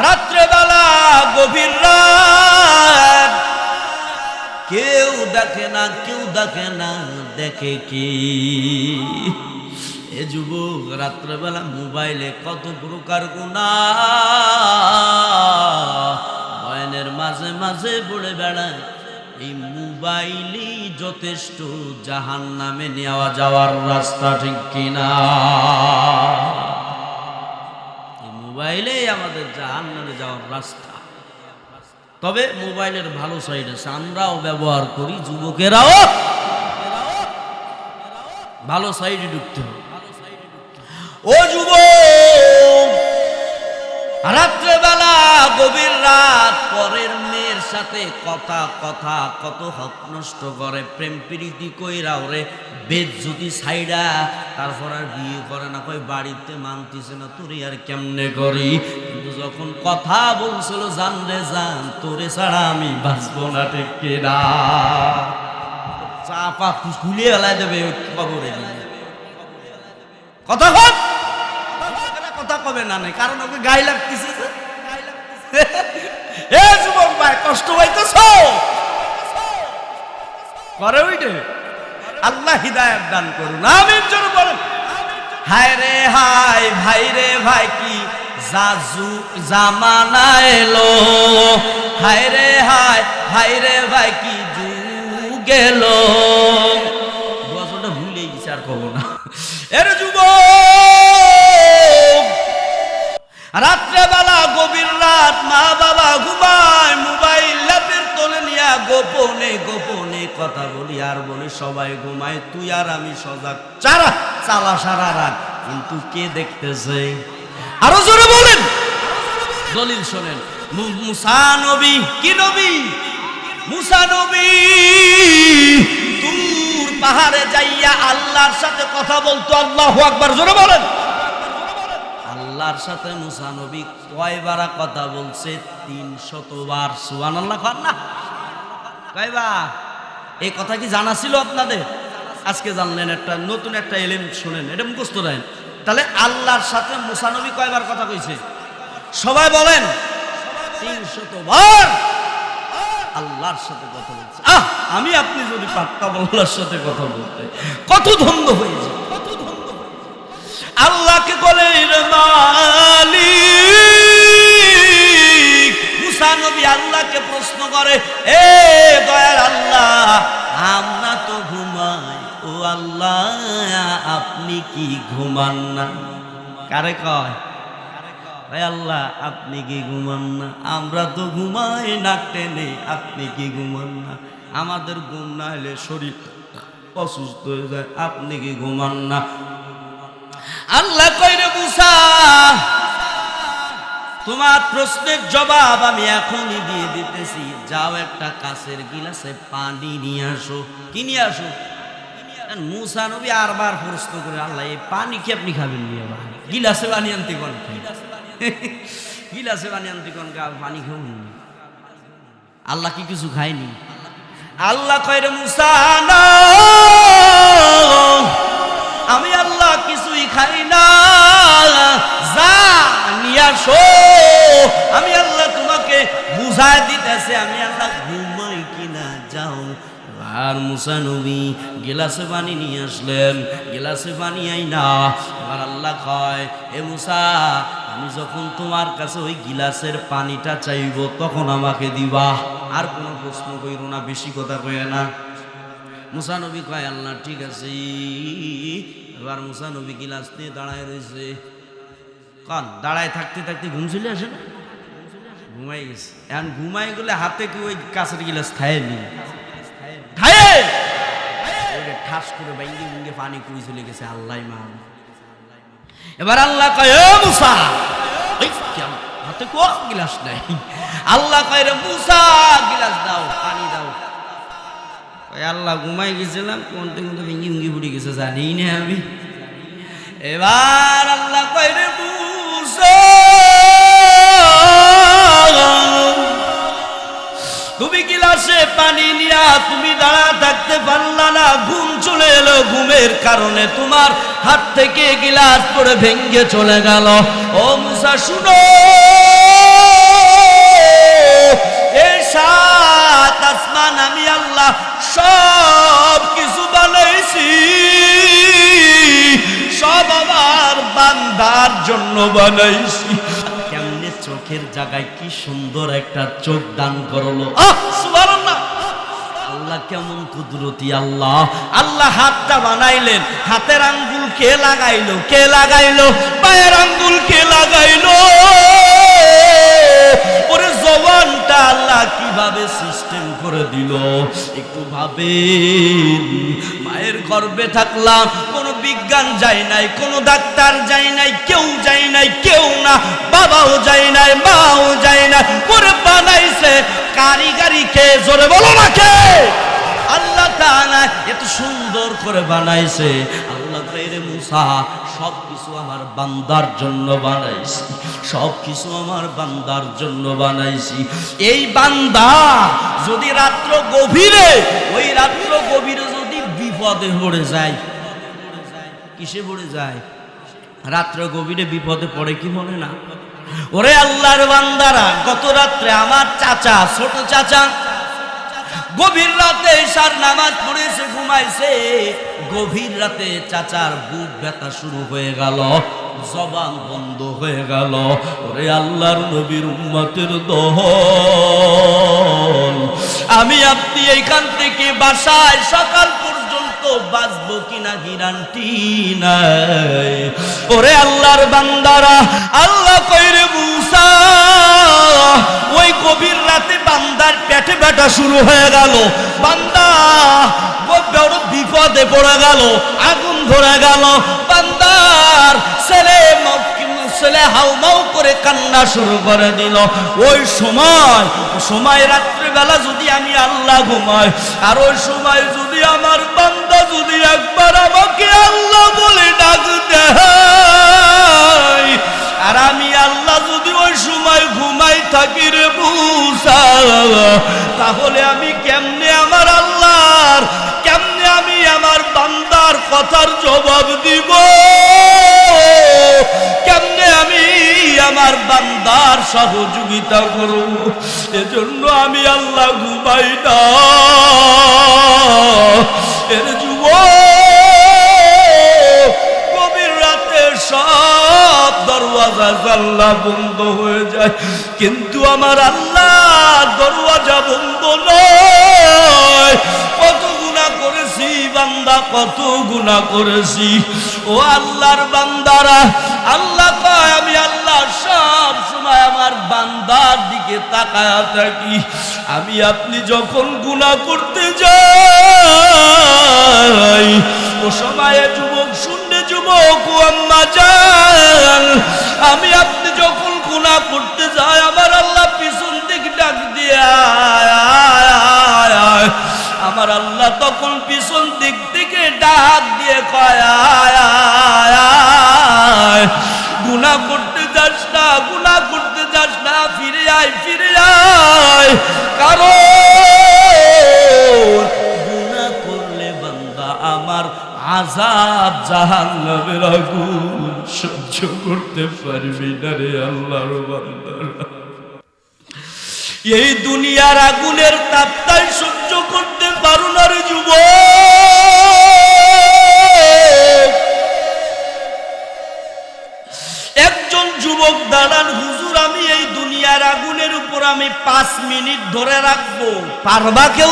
রাত্রেবেলা গভীর রাত, কেউ দেখে না, কেউ দেখে না, দেখে কি? এ যুবক, রাত্রেবেলা মোবাইলে কত প্রকার গুনাহ বয়ানের মাঝে মাঝে পড়ে বেড়ায়। এই মোবাইলই যথেষ্ট জাহান্নামে নেওয়া যাওয়ার রাস্তা, ঠিক কিনা? এই মোবাইলেই আমাদের জাহান্নামে যাওয়ার রাস্তা। তবে মোবাইলের ভালো সাইড আছে, আমরাও ব্যবহার করি, যুবকেরাও ভালো সাইডে ঢুকতে হবে। ও যুবক, রাত্রেবেলা গভীর রাত পরের মেয়ের সাথে কথা কথা কত হক নষ্ট করে, প্রেম প্রীতি কইরা ওরে বেজ্জতি ছাইড়া তারপর আর বিয়ে করে না। কই বাড়িতে মানতিছে না, তোরে আর কেমনে করি? কিন্তু যখন কথা বলছিল, জান রে জান, তোরে ছাড়া আমি বাঁচবো না, ঠিক কিনা? চাপা খুলে এলাই দেবে খবরে কথা হোক, কথা কবে না নাই, কারণ ওকে গায়ে লাগতেছে। এ যুবক ভাই, কষ্ট পাইতেছ করে ওইটে, আল্লাহ হিদায়াত দান করুন, আমিন জোরে বলেন। হায় রে হায়, ভাই রে ভাই, কি জামানা এলো, হায় রে হায়, ভাই রে ভাই, কি যুগ এলো। বছরটা ভুলে গেছি, আর কব না। এর যুবক, রাত্রেবেলা গভীর রাত, মা বাবা ঘুমায়, মোবাইল ল্যাপের তোলে নিয়া গোপনে গোপনে কথা বলি আর বলি সবাই ঘুমায়, তুই আর আমি সজাগ, চালা সারা রাত। কিন্তু কে দেখতেছে? আরো জোরে বলেন, দলিল শোনেন। মুসা নবী, কি নবী? মুসা নবী তুর পাহাড়ে যাইয়া আল্লাহর সাথে কথা বলতো। আল্লাহু আকবার, জোরে বলেন। আল্লাহর সাথে মুসা নবী কয়বার কথা বলছে? 300 বার। সুবহানাল্লাহ কর না? কয়বার? এই কথা কি জানা ছিল আপনাদের? আজকে জানলেন, একটা নতুন একটা ইলম শুনেন, এটা মুখস্থ রাখেন। তাহলে আল্লাহর সাথে মুসা নবী কয়বার কথা কইছে? সবাই বলেন 300 বার আল্লাহর সাথে কথা বলছে। আমি আপনি যদি পারতাম আল্লাহর সাথে কথা বলতে, কত ধন্য হয়েছে। আল্লাহকে বলেন মালিক। মুসা নবী আল্লাহকে প্রশ্ন করে, এ দয়ার আল্লাহ, আমরা তো ঘুমাই, ও আল্লাহ আপনি কি ঘুমান না? কারে কয়? ভাই আল্লাহ আপনি কি ঘুমান না? আমরা তো ঘুমাই নাক টেনে, আপনি কি ঘুমান না? আমাদের ঘুম না হলে শরীর অসুস্থ হয়ে যায়, আপনি কি ঘুমান না? আল্লাহ কইরে মুসা, তোমার প্রশ্নের জবাব আমি এখনই দিয়ে দিতেছি। যাও একটা কাঁচের গিলাসে পানি নিয়ে আসো। কি নিয়ে আসো? মুসা নবী আরবার প্রশ্ন করে, আল্লাহ এই পানি কি আপনি খাবেন? নিয়ে গিলাসে পানি আনতে কোন, গিলাসে পানি আনতে কোন, পানি খাবেন? আল্লাহ কি কিছু খায়নি? আল্লাহ কইরে মুসা না, আমি আল্লাহ কিছুই খাই না, যা নিয়ে আসো। আমি আল্লাহ তোমাকে বুঝায় দিতেছে, আমি আল্লাহ ঘুমাই কিনা, যাও। আর মুসা নবী গিলাসে পানি নিয়ে আসলেন, গিলাসে পানি আই না। এবার আল্লাহ কয়, এ মুসা, আমি যখন তোমার কাছে ওই গিলাসের পানিটা চাইব তখন আমাকে দিবা, আর কোনো প্রশ্ন কইরো না, বেশি কথা কয়ে না। মুসা নবী কয়, আল্লাহ ঠিক আছে। এবার মুসা নবী গিলাস নিয়ে দাঁড়ায় রয়েছে। কান দাঁড়ায় থাকতে থাকতে ঘুম চলে আসে না, ঘুমাই গেছে। এখন ঘুমাই গেলে হাতে কি ওই কাঁচের গিলাস খায়নি, খায় ঠাস করে বাইঙ্গে ভেঙ্গে পানি কুড়ি চলে গেছে। আল্লাহ মান। এবার আল্লাহ কয়, ও মুসা, হাতে কো গিলাস নাই। আল্লাহ কয়, রে মুসা, গিলাস দাও, পানি দাও। আল্লাহ ঘুমাই গেছিলাম, কোনতে কোনতে ভেঙ্গি ভেঙ্গি পড়ে গেছে, জানি না আমি। এবার আল্লাহ কয়, রে মুসা, তুমি গিলাসে পানি নিয়া তুমি দাঁড়া থাকতে পারলা না, ঘুম চলে এলো, ঘুমের কারণে তোমার হাত থেকে গিলাস পড়ে ভেঙ্গে চলে গেল। ও মুসা শুনো, এই সাত আসমান আমি আল্লাহ সব কিছু বানাইছি, সব আমার বান্দার জন্য বানাইছি। কেমনে চোখের জায়গায় কি সুন্দর একটা চোখ দান করলো, সুবহানাল্লাহ। আল্লাহ কেমন কুদরতি আল্লাহ। আল্লাহ হাতটা বানাইলেন, হাতের আঙ্গুল কে লাগাইলো? কে লাগাইলো? পায়ের আঙ্গুল কে লাগাইলো? ওরে জবানটা আল্লাহ কিভাবে সিস্টেম করে দিল একটু ভাবেন। মায়ের গর্ভে থাকলাম, কোনো বিজ্ঞান যায় নাই, কোনো ডাক্তার যায় নাই, কেউ যায় নাই, কেউ না, বাবাও যায় নাই, মাও যায় না, ওরে বানাইছে কারিগরি কে? জোরে বলো না কে? আল্লাহ তাআলা এত সুন্দর করে বানাইছে। আল্লাহ কইরে মুসা, সব কিছু আমার বান্দার জন্য বানাইছি, সব কিছু আমার বান্দার জন্য বানাইছি। এই বান্দা যদি রাত্র গভীরে, ওই রাত্র গভীরে যদি বিপদে পড়ে যায়, কিসে পড়ে যায়? রাত্র গভীরে বিপদে পড়ে, কি বলে না? ওরে আল্লাহর বান্দারা, গত রাত্রে আমার চাচা, ছোট চাচা, গভীর রাতে এশার নামাজ পড়েছে, ঘুমাইছে। গভীর রাতে চাচার বুক ব্যথা শুরু হয়ে গেল, জবান বন্ধ হয়ে গেল। ওরে আল্লাহর নবীর উম্মতের দল, আমি আপনি এইখান থেকে বাসায় সকাল পর্যন্ত বাঁচবো কিনা গ্যারান্টি নাই। ওরে আল্লাহর বান্দারা, আল্লাহ কইরে মুসা, ওই গভীর রাতে বান্দার পেটে ব্যথা শুরু হয়ে গেল, বান্দা বড় বিপদে পড়ে গেল, আগুন ধরে গেল, বান্দার ছেলে হাউমাউ করে কান্না শুরু করে দিল। ওই সময় রাত্রিবেলা যদি আমি আল্লাহ ঘুমাই, আর ওই সময় যদি আমার বান্দা যদি একবার আমাকে আল্লাহ বলে ডাক দেয়, আর আমি আল্লাহ যদি ওই সময় ঘুমাই থাকি রে মুসা, তাহলে আমি কেমনে আমার আল্লাহর, কেমনে আমি আমার বান্দার কথার জবাব দিব? কেমনে আমি আমার বান্দার সহযোগিতা করব? এজন্য আমি আল্লাহ ঘুমাই না। এর যুবক, গভীর রাতে সব দরওয়াজা জানলা বন্ধ হয়ে যায়, কিন্তু আমার আল্লাহ দরওয়াজা বন্ধ নয়। কত গুনাহ করেছি বান্দা, কত গুনাহ করেছি। ও আল্লাহর বান্দারা, আল্লাহ কয় আমি আল্লাহ সব সময় আমার বান্দার দিকে তাকায়া থাকি। আমি আপনি যখন গুনাহ করতে যাই ও সময়ে যুবক শুনলে যুবক ও আম্মা জান, আমি আপনি যখন গুনাহ করতে যাই আমার আল্লাহ পিছন দিক ডাক দিয়া আমার আল্লাহ তখন পিছন দিক থেকে ডাক দিয়ে কয় গুনাহ করতে যাস না, গুনাহ করতে যাস না, ফিরে আয়, ফিরে আয়। কারণ গুনাহ করলে বান্দা আমার আযাব জাহান্নামের আগুন সহ্য করতে পারবি না রে আল্লাহর বান্দারা। এই দুনিয়ার আগুনের তাপটাই সহ্য করতে পারো না রে যুবক। একজন যুবক দাঁড়ান, হুজুর আমি এই দুনিয়ার আগুনের উপর আমি 5 মিনিট ধরে রাখবো। পারবা কেউ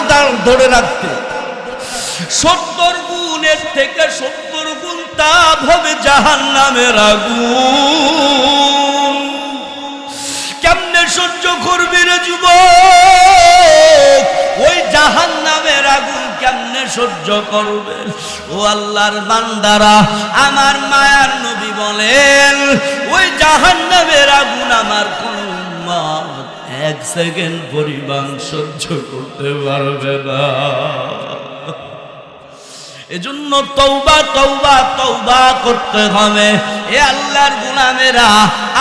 ধরে রাখতে? 70 গুণের থেকে 70 গুণ তাপ হবে জাহান্নামের আগুন। কেমনে সহ্য করবি রে যুবক? ওই জাহান্নামের আগুন কেমনে সহ্য করবে? ও আল্লাহর বান্দারা, আমার মায়ার নবী বলেন ওই জাহান্নামের আগুন আমার কোন উম্মত 1 সেকেন্ড পরিমাণ সহ্য করতে পারবে না। এজন্য তওবা তওবা তওবা করতে হবে। এ আল্লাহর গোলামেরা,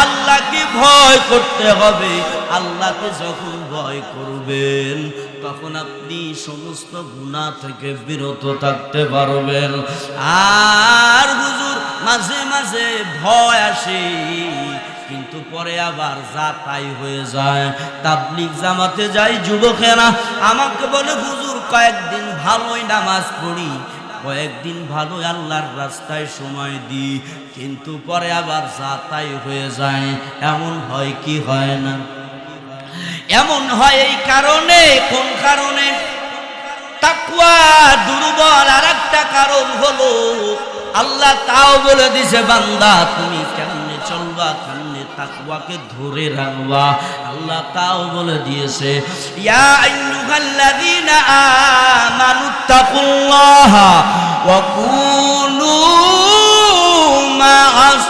আল্লাহকে ভয় করতে হবে। আল্লাহকে যখন ভয় করবেন তখন আপনি সমস্ত গুনাহ থেকে বিরত থাকতে পারবেন। আর হুজুর মাঝে মাঝে ভয় আসে কিন্তু পরে আবার যা তাই হয়ে যায়। তাবলীগ জামাতে যাই যুবকেরা, আমাকে বলে হুজুর কয়েকদিন ভালোই নামাজ পড়ি, কয়েকদিন ভালো আল্লাহর রাস্তায় সময় দিই, কিন্তু পরে আবার যা তাই হয়ে যায়। এমন হয় কি হয় না? এমন হয় এই কারণে। কোন কারণে? তাকওয়া দুর্বল। আর একটা কারণ হলো আল্লাহ তাও বলে দিছে বান্দা তুমি কেমনে চলবা, কেমনে তাকওয়াকে ধরে রাখবা। আল্লাহ তাও বলে দিয়েছে ইয়া আইয়ুহাল্লাযীনা আমানুত্তাকুল্লাহা ওয়া কুনু মা'আস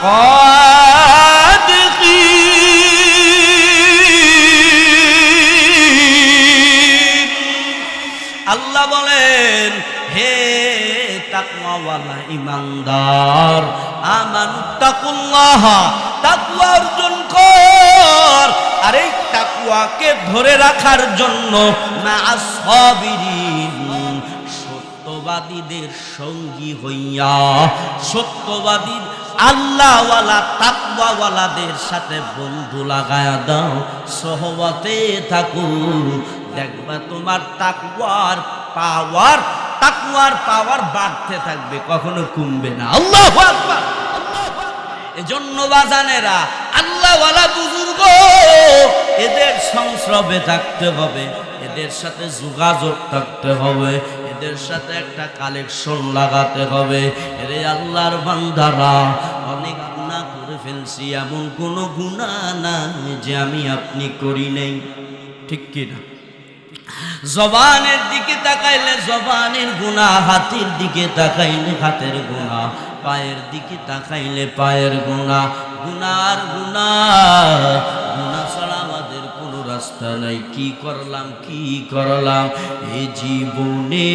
সাদিকিন। আল্লাহ বলেন হে তাকওয়াওয়ালা ঈমানদার, আমানুত্তাকুল্লাহ, তাকওয়া অর্জন কর। আর এই তাকওয়াকে ধরে রাখার জন্য মা'আস সাবিরিন, সত্যবাদীদের সঙ্গী হইয়া, সত্যবাদী আল্লাহওয়ালা তাকওয়াওয়ালাদের সাথে বন্ধু লাগায়া দাও, সহবতে থাকো। দেখবা তোমার তাকওয়ার পাওয়ার বাড়তে থাকবে, কখনো কমবে না। আল্লাহু আকবার। এজন্য বাজানেরা, আল্লাহওয়ালা বুজুর্গ এদের সংস্রবে থাকতে হবে, এদের সাথে যোগাযোগ থাকতে হবে, এদের সাথে একটা কালেকশন লাগাতে হবে। এরে আল্লাহর বান্দারা, অনেক গুনাহ করে ফেলছি, এমন কোনো গুনাহ নাই যে আমি আপনি করি নাই, ঠিক কি না? জবানের দিকে তাকাইলে জবানের গুনাহ, হাতের দিকে তাকাইলে হাতের গুনাহ, পায়ের দিকে তাকাইলে পায়ের গুনাহ। গুনার গুনাহ, গুনাহ ছাড়া আমাদের কোনো রাস্তা নাই। কি করলাম এ জীবনে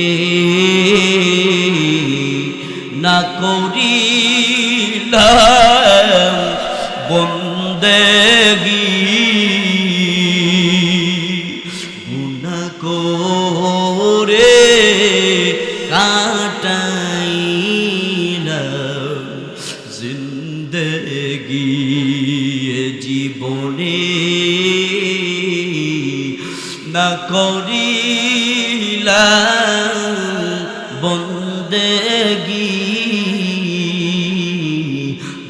না করিলাম বন্দেগী, করে কাটাইলাম জিন্দেগি। জীবনে না করিলাম বন্দেগি,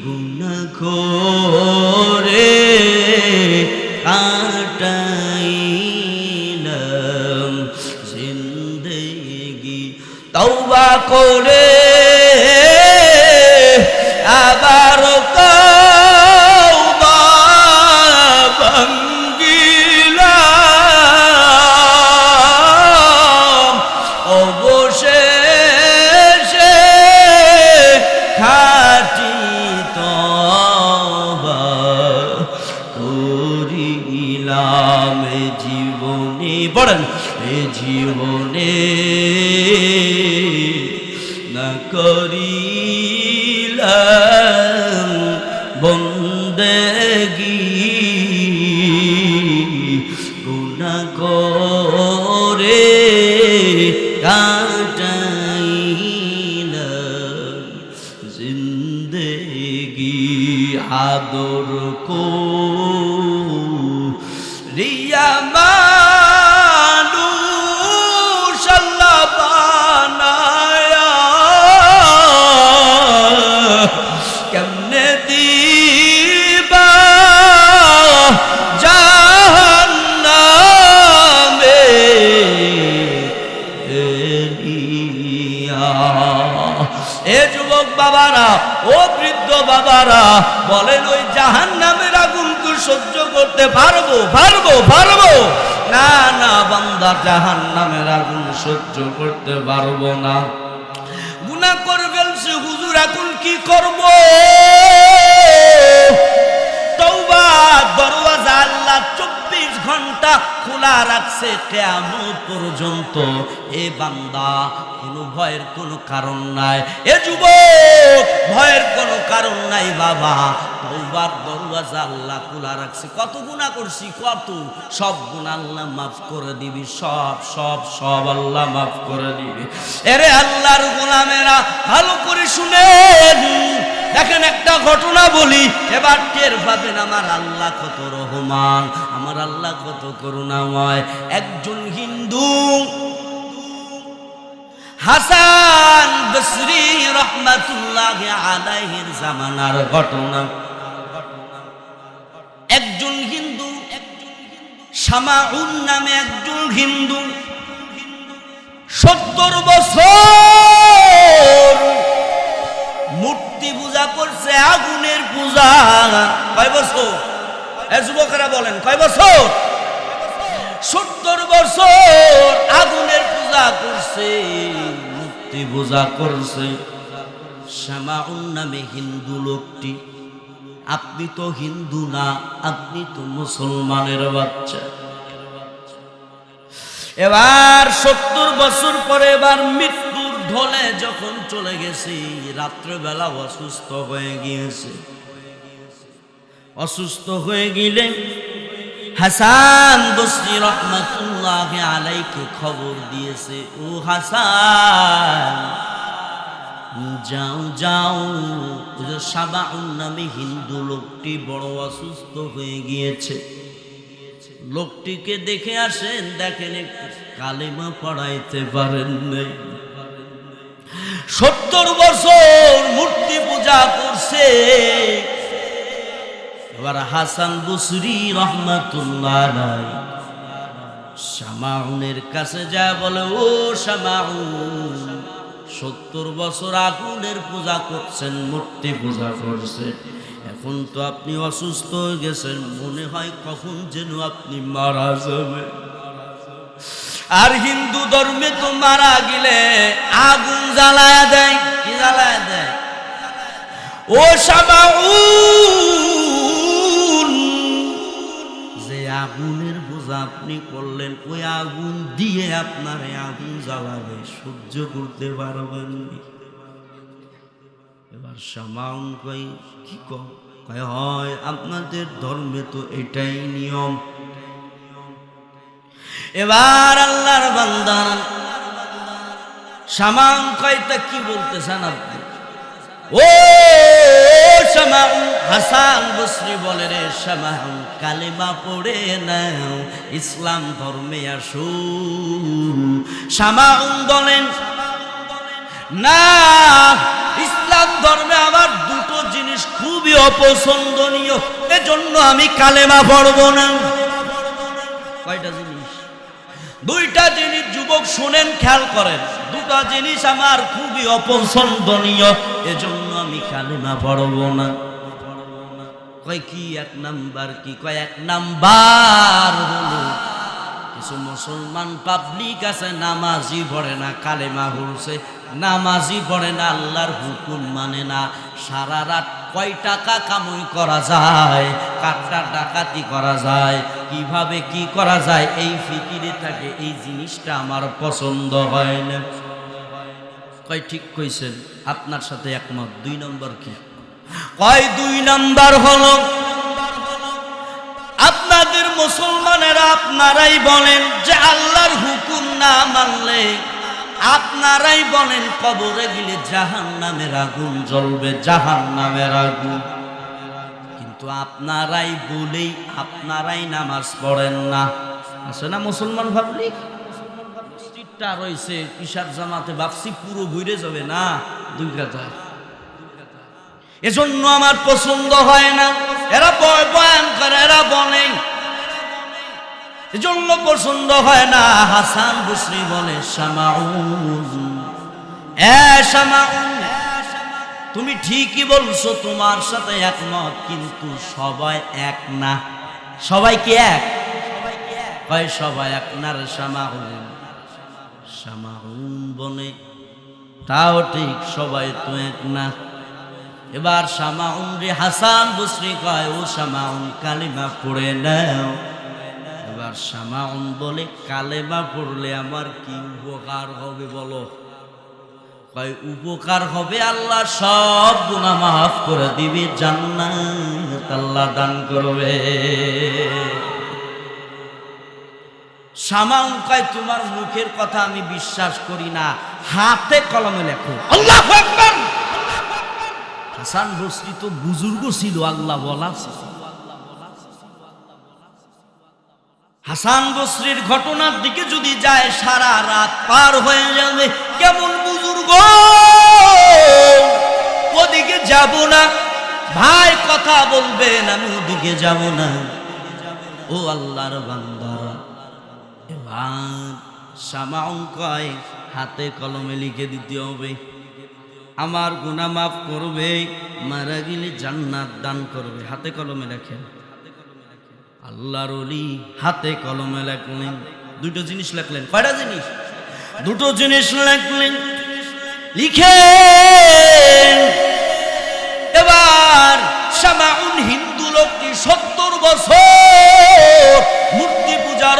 গুনাহ করে কাটাইলাম জিন্দেগি। তওবা করে আবার করিলাম বন্দেগী গুনাহ করে কাটাইলাম জিন্দেগি আদর কো রিয়া মানুষ আল্লাহ বানায়া কেমনে দিবা জাহান্নামে এলিয়া। এ যুবক বাবারা, ও বৃদ্ধ বাবারা, বলেন ওই জাহান্নামের আগুন কি সহ্য করতে পারবো? পারবো পারবো না, না বান্দা, জাহান্নামের আগুন সহ্য করতে পারবো না। গুনাহ করে ফেলছি হুজুর, এখন কি করব? তওবা দরওয়াজা আল্লাহ 24 ঘন্টা খোলা রাখছে কিয়ামত পর্যন্ত। এ বান্দা, কোনো ভয়ের কোনো কারণ নাই। এ যুবক, ভয়ের কোনো কারণ নাই বাবা। তওবার দরওয়াজা আল্লাহ খোলা রাখছে। কত গুনাহ করছি, কত, সব গুনাহ আল্লাহ মাফ করে দিবি, সব সব সব আল্লাহ মাফ করে দিবি। এরে আল্লাহর গোলামেরা, ভালো করে শুনেন, দেখেন একটা ঘটনা বলি, এবার টের পাবেন আমার আল্লাহ কত রহমান, আমার আল্লাহ কত করুণাময়। একজন হিন্দু হাসান বসরি রহমাতুল্লাহি আলাইহির জামানার ঘটনা। একজন হিন্দু, শামাউন নামে একজন হিন্দু 70 বছর মূর্তি পূজা করছে, আগুনের পূজা। কয় বছর? যুবকেরা বলেন কয় বছর? 70 বছর আগুনের পূজা করছে, মূর্তি পূজা করছে। শামাউন নামে হিন্দু লোকটি। আপনি তো হিন্দু না, আপনি তো মুসলমানের বাচ্চা। এবার 70 বছর পরে এবার মৃত্যুর ঢলে যখন চলে গেছে, রাত্রেবেলা অসুস্থ হয়ে গিয়েছে। অসুস্থ হয়ে গেলে হাসান বসরি রহমাতুল্লাহি আলাইহি খবর দিয়েছে, ও হাসান, যাও যাও, শামাউন নামে হিন্দু লোকটি বড় অসুস্থ হয়ে গিয়েছে, লোকটিকে দেখে আসেন। দেখেন একটু কালেমা পড়াইতে পারেন নাই। 70 বছর মূর্তি পূজা করছে। এবার হাসান বসরি রহমাতুল্লাহ আলাইহি শামাউনের কাছে যায়, বলে, ও শামাউন, 70 বছর আগুনের পূজা করছেন, মূর্তি পূজা করছেন, এখন তো আপনি অসুস্থ হয়ে গেছেন, মনে হয় কখন যেন আপনি মারা যাবেন। আর হিন্দু ধর্মে তো মারা গেলে আগুন জ্বালায়া দেয়। কি জ্বালায়া দেয়? ও শামাউন, যে আগুনের পূজা আপনি করলেন, ওই আগুন দিয়ে আপনার আগুন জ্বালাবে, সহ্য করতে পারবেন। এবার শামাউন কই, কি কয়, হয় আপনাদের ধর্মে তো এটাই নিয়ম। এবার আল্লাহর বান্দা শামাউন কয়, তা কি বলতেছেন আপনি? ও শামাউন, হাসান বসরি বলে, রে শামাউন, কালেমা পড়ে নাও, ইসলাম ধর্মে আসো। শামাউন বলেন, না, ইসলাম ধর্মে আমার দুটো জিনিস খুবই অপছন্দনীয়, এজন্য আমি কালেমা পড়ব না। কয়টা জিনিস? 2টা জিনিস। যুবক শুনেন, খেয়াল করেন, 2টা জিনিস আমার খুবই অপছন্দনীয়, এজন্য আমি কালেমা পড়ব না। কয় কি? 1 নাম্বার কি? কয় 1 নাম্বার হলো কিছু মুসলমান পাবলিক আছে, নামাজি পড়ে না, কালেমা পড়ছে, নামাজি পড়ে না, আল্লাহর হুকুম মানে না, সারা রাত কয় টাকা কামাই করা যায়, কাটটা ডাকাতি করা যায়, কিভাবে কি করা যায়, এই ফিকিরে থাকে। এই জিনিসটা আমার পছন্দ হয় না। কয় ঠিক কইছেন, আপনার সাথে একমত। 2 নম্বর কি? কয় 2 নম্বর হলো আপনাদের মুসলমানেরা আপনারাই বলেন যে আল্লাহর হুকুম না মানলে আপনারাই বলেন কবরে গেলে জাহান্নামের আগুন জ্বলবে, জাহান্নামের আগুন। কিন্তু আপনারাই বলেই আপনারাই নামাজ পড়েন না। আছে না মুসলমান ভাবলি মসজিদটা রয়েছে ইশার জামাতে, ভাবছি পুরো ঘুরে যাবে না, 2 কাতা। এজন্য আমার পছন্দ হয় না, এরা বয়ান করে, এরা বলে, এজন্য পছন্দ হয় না। হাসান বসরি বলে শামাউন, শামাউন তুমি ঠিকই বলছো, তোমার সাথে একমত, কিন্তু সবাই এক না। সবাই কি এক? কয় সবাই এক না রে শামাউন। শামাউন বলে তাও ঠিক, সবাই তো এক না। এবার শামাউন রে হাসান বসরি কয়, ও শামাউন কালিমা পড়ে নাও। এবার শামাউন বলে কালেমা পড়লে আমার কি উপকার হবে বলো? কয় উপকার হবে আল্লাহ সব গুনাহ মাফ করে দিবে, জান্নাত আল্লাহ দান করবে। শামাউন কয় তোমার মুখের কথা আমি বিশ্বাস করি না, হাতে কলমে লেখো। আল্লাহু আকবার। হাসান বসরি তো বুজুর্গ ছিল, আল্লাহ বলা ছিল। হাসান বসরির ঘটনার দিকে যদি যায় সারা রাত পার হয়ে যাবে। কেমন বুজুর্গ, ওদিকে যাব না ভাই, কথা বলবেন, আমি ওদিকে যাব না। ও আল্লাহর বান্দারা, এবার শামাউন কয় হাতে কলমে লিখে দিতে হবে, আমার গুনাহ মাফ করবে, মারা গেলে জান্নাত দান করবে। হাতে কলমে লেখেন। আল্লাহর ওলি হাতে কলমে লেখলেন, 2টো জিনিস লেখলেন। কয়টা জিনিস? 2টো জিনিস লেখলেন, লিখে এবার শামাউন হিন্দু লোকটি 70 বছর মূর্তি পূজার।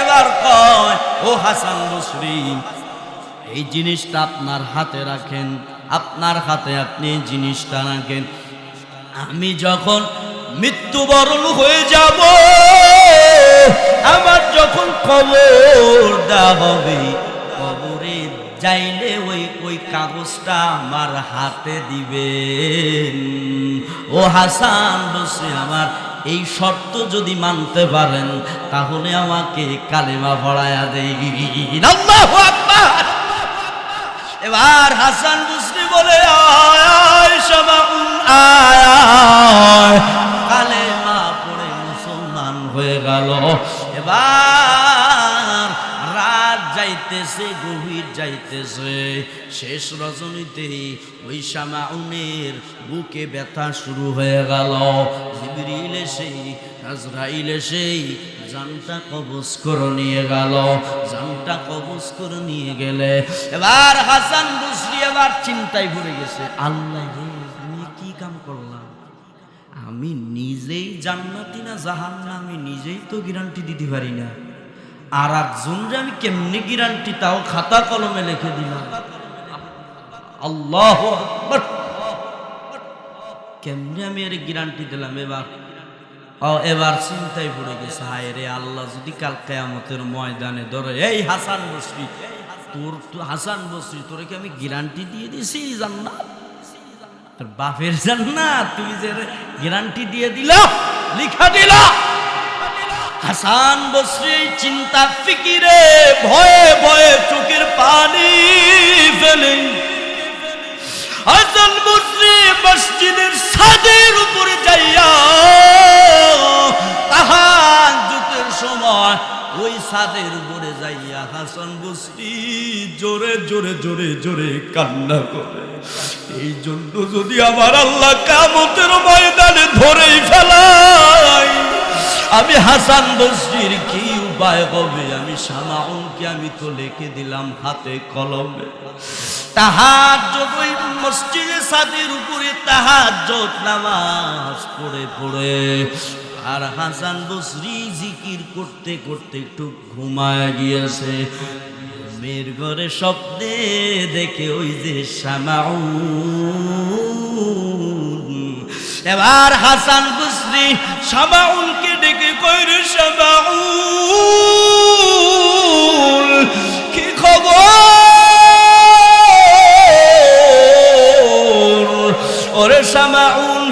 এবার কয় ও হাসান বসরি, এই জিনিসটা আপনার হাতে রাখেন, আপনার হাতে আপনি জিনিসটা রাখেন। আমি যখন মৃত্যুবরণ হয়ে যাব, আমার যখন কবর দেওয়া হবে, কবরে যাইলে ওই কাগজটা আমার হাতে দিবেন। ও হাসান বসরি, আমার এই শর্ত যদি মানতে পারেন তাহলে আমাকে কালেমা পড়ায়া দেন। আল্লাহু আকবার। এবার হাসান বসরি বলে আয় শামাউন আয়, কালেমা পড়ে মুসলমান হয়ে গেল। এবার রাত যাইতেছে, গভীর যাইতেছে, শেষ রজনীতে ওই শামাউনের বুকে ব্যথা শুরু হয়ে গেল। জিবরিল এসে, আজরাইল এসে জানটা কবজ করে নিয়ে গেল। জানটা কবজ করে নিয়ে গেলে এবার হাসান বসরি এবার চিন্তায় ভরে গেছে, আল্লাহ রে আমি কি কাম করলাম? আমি নিজেই জান্নাতি না জাহান্নামী নিজেই তো গ্যারান্টি দিতে পারি না, আর একজনরে আমি কেমনে গ্যারান্টি তাও খাতা কলমে লিখে দিলাম। আল্লাহু আকবার। কেমনে আমি এর গ্যারান্টি দিলাম? এবার চিন্তায় পড়ে গেছে, হায় রে আল্লাহ যদি কাল কিয়ামতের ময়দানে ধরে, এই হাসান বসরি হাসান বসরি তোরে কি আমি গ্যারান্টি দিয়ে দিছি জান্নাত? তোর বাপের জান্নাত তুমি যে গ্যারান্টি দিয়ে দিলা, লিখা দিলা। হাসান বসরি চিন্তা ফিকিরে ভয়ে ভয়ে চোখের পানি ফেলে হাসান বসরি মসজিদের ছাদের উপরে যাইয়া তাহাজ্জুদের সময় ওই ছাদের উপরে যাইয়া হাসান বসরি জোরে জোরে জোরে জোরে কান্না করে, এই জন্য যদি আমার আল্লাহ কিয়ামতের ময়দানে ধরেই ফেলায়, আমি হাসান বসরির কি উপায় হবে? আমি শামাউনকে আমি তো লিখে দিলাম হাতে কলমে। তাহাজ্জুদ ওই মসজিদে ছাদের উপরে তাহাজ্জুদ নামাজ পড়ে পড়ে আর হাসান বসরি জিকির করতে করতে একটু ঘুমায় গিয়েছে। ঘুমের ঘরে স্বপ্নে দেখে ওই যে শামাউন। এবার হাসান বসরি শামাউনকে ডেকে কইরে শামাউন কি খবর? ওরে শামাউন,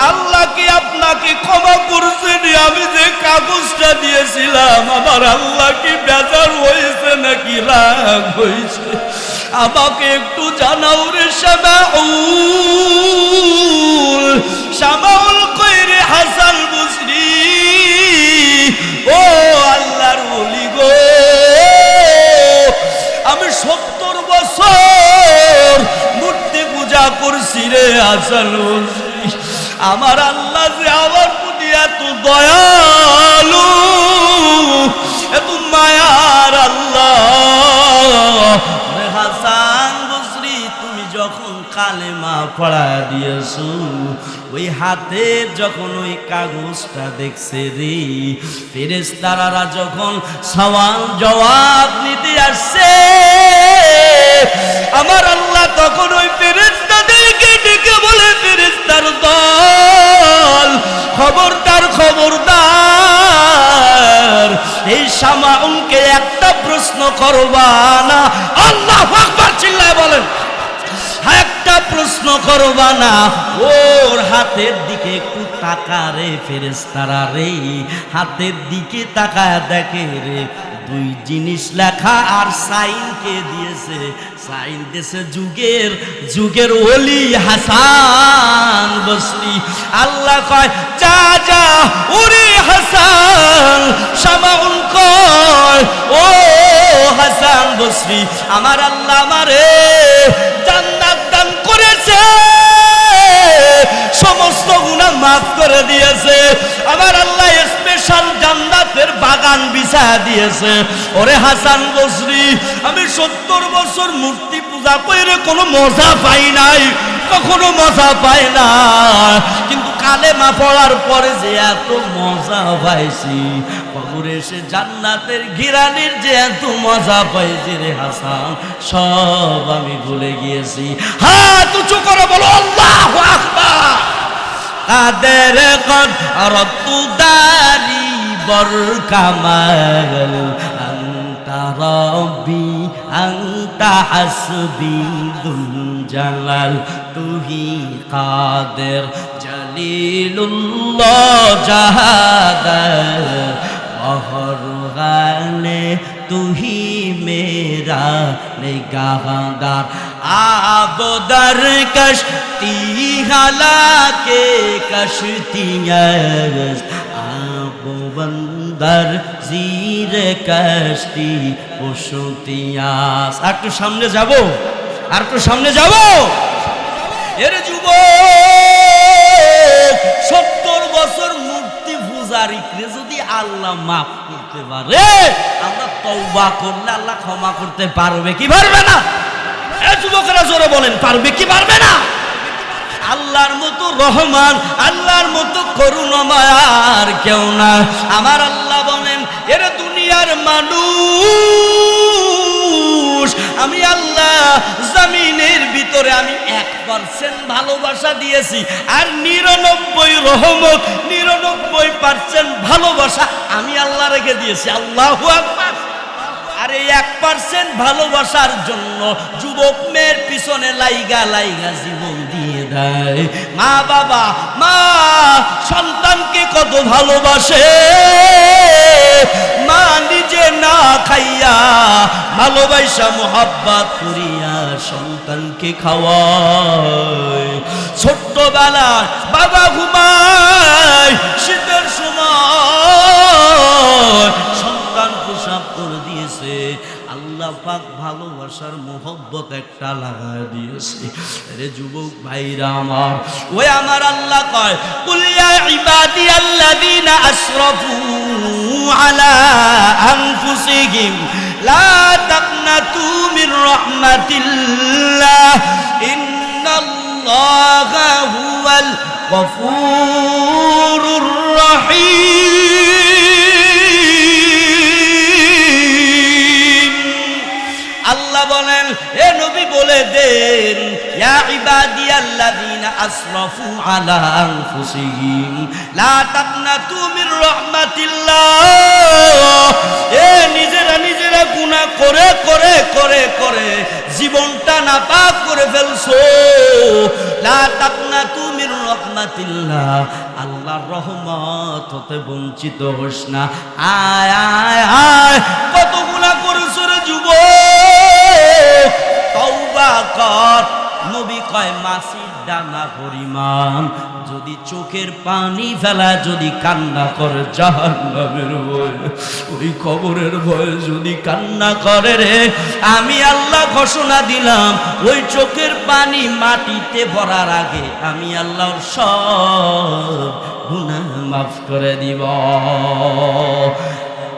আল্লাহ কি আপনাকে ক্ষমা করছেন? আমি যে কাগজটা দিয়েছিলাম আমার আল্লাহ কি বেজার হয়েছে নাকি রাগ হয়েছে? আমাকে একটু জানাও রে শামাউল। শামাউল কইরে হাসান বসরি, ও আল্লাহর ওলি গো, আমি 70 বছর মূর্তি পূজা করছি রে হাসান বসরি। আমার আল্লাহ যে আমার প্রতি এত দয়ালু, এত মায়ার আল্লাহ। হাসান বসরি, তুমি যখন কালেমা পড়া দিয়েছো, ওই হাতে যখন ওই কাগজটা দেখছে রে, ফেরেশতারা যখন সওয়াল জবাব নিতে আসছে, আমার আল্লাহ তখন ওই ফেরেশতাদেরকে ডেকে বলে, ফেরেশতার দল, খবরদার খবরদার, এই শামাউনকে একটা প্রশ্ন করবা না। আল্লাহু আকবার চিল্লায় বলেন, একটা প্রশ্ন করবা না। ওর হাতের দিকে একটু তাকা রে ফেরেশতারা রে, হাতের দিকে তাকায় দেখে রে 2 জিনিস লেখা, আর সাইন কে দিয়েছে? সাইন দিয়েছে যুগের ওলি হাসান বসরি। আল্লাহ কয়, যা যা ওরে হাসান। শামাউন কয়, ও হাসান বসরি, আমার আল্লাহ আমারে জান্নাত দান করেছে, সমস্ত গুনাহ মাফ করে দিয়েছে, আমার আল্লাহ স্পেশাল জান্নাতের বাগান বিছায়া দিয়েছে। ওরে হাসান বসরি, আমি 70 বছর মূর্তি পূজা করে কোনো মজা পাই নাই, কখনো মজা পাই না, কিন্তু কালেমা পড়ার পরে যে এত মজা পাইছি, কবরে এসে জান্নাতের ঘিরানির যে এত মজা পাইছি রে হাসান, সব আমি ভুলে গিয়েছি। হাত উঁচু করে বলো আল্লাহু আকবার। কাদের কদরতু দারি বরকামাল, আনতা রব্বি আনতা হাসবি দুল জালাল, তুহি কাদের জলিলুল্লাহ জাহাদার, বহর গানে তুহি মেরা নিগাহদার, আবদার কশতি হালাকে কশতিয়াস, আবো বন্দর জির কশতি পশুতিয়াস। আর একটু সামনে যাব, আর একটু সামনে যাব। এর যুবক, 70 বছর মূর্তি পূজারীকে যদি আল্লাহ মাফ করতে পারে, আমরা তওবা করলে আল্লাহ ক্ষমা করতে পারবে কি পারবে না? এ যুবকেরা জোরে বলেন, পারবে কি পারবে না? আল্লাহর মতো রহমান, আল্লাহর মতো করুণাময় আর কেউ না। আমার আল্লাহ বলেন, এর দুনিয়ার মানুষ, আমি আল্লাহ জমিনের ভিতরে আমি 1% ভালোবাসা দিয়েছি, আর 99 রহমত, 99% ভালোবাসা আমি আল্লাহ রেখে দিয়েছি। আল্লাহু আকবার। আর এই 1% ভালোবাসার জন্য যুবক মেয়ের পিছনে লাইগা লাইগা জীবন দিয়ে দেয়। মা বাবা, মা সন্তানকে কত ভালোবাসে, মা নিজে না খাইয়া ভালোবাসা মোহাব্বত করিয়া সন্তানকে খাওয়ায়। ছোট্টবেলা বাবা ঘুমায়, শীতের সময় সন্তান প্রসাব করে দিয়েছে, আল্লাহ পাক ভালোবাসার মোহব্বত একটা লাগায় দিয়েছে। রে যুবক ভাইরা আমার, ওই আমার আল্লাহ কয়, কুল ইয়া ইবাদিয়াল্লাযীনা আসরাফু আলা আনফুসিহিম লা তাকনাতু মির রাহমাতিল্লাহ ইন্নাল্লাহা হুয়াল গফুরুর রহিম। দেন, ইয়া ইবাদিয়াল্লাযীনা আসরাফু আলা আনফুসিহিম লা তাকনাতু মির রাহমাতিল্লাহ। এ নিজেরা গুনাহ করে করে করে করে জীবনটা নাপাক করে ফেলছো। লা তাকনাতু মির রাহমাতিল্লাহ, আল্লাহর রহমত হতে বঞ্চিত হোস না। আয় আয় আয়, কত গুনাহ করেছো রে যুবক, তওবা কর। নবী কয় মাছির ডানা পরিমাণ যদি চোখের পানি ফেলা যদি কান্না করে জাহান্নামের ভয়ে, ওই কবরের ভয়ে যদি কান্না করে রে, আমি আল্লাহ ঘোষণা দিলাম ওই চোখের পানি মাটিতে ভরার আগে আমি আল্লাহর সব গুনাহ মাফ করে দিব।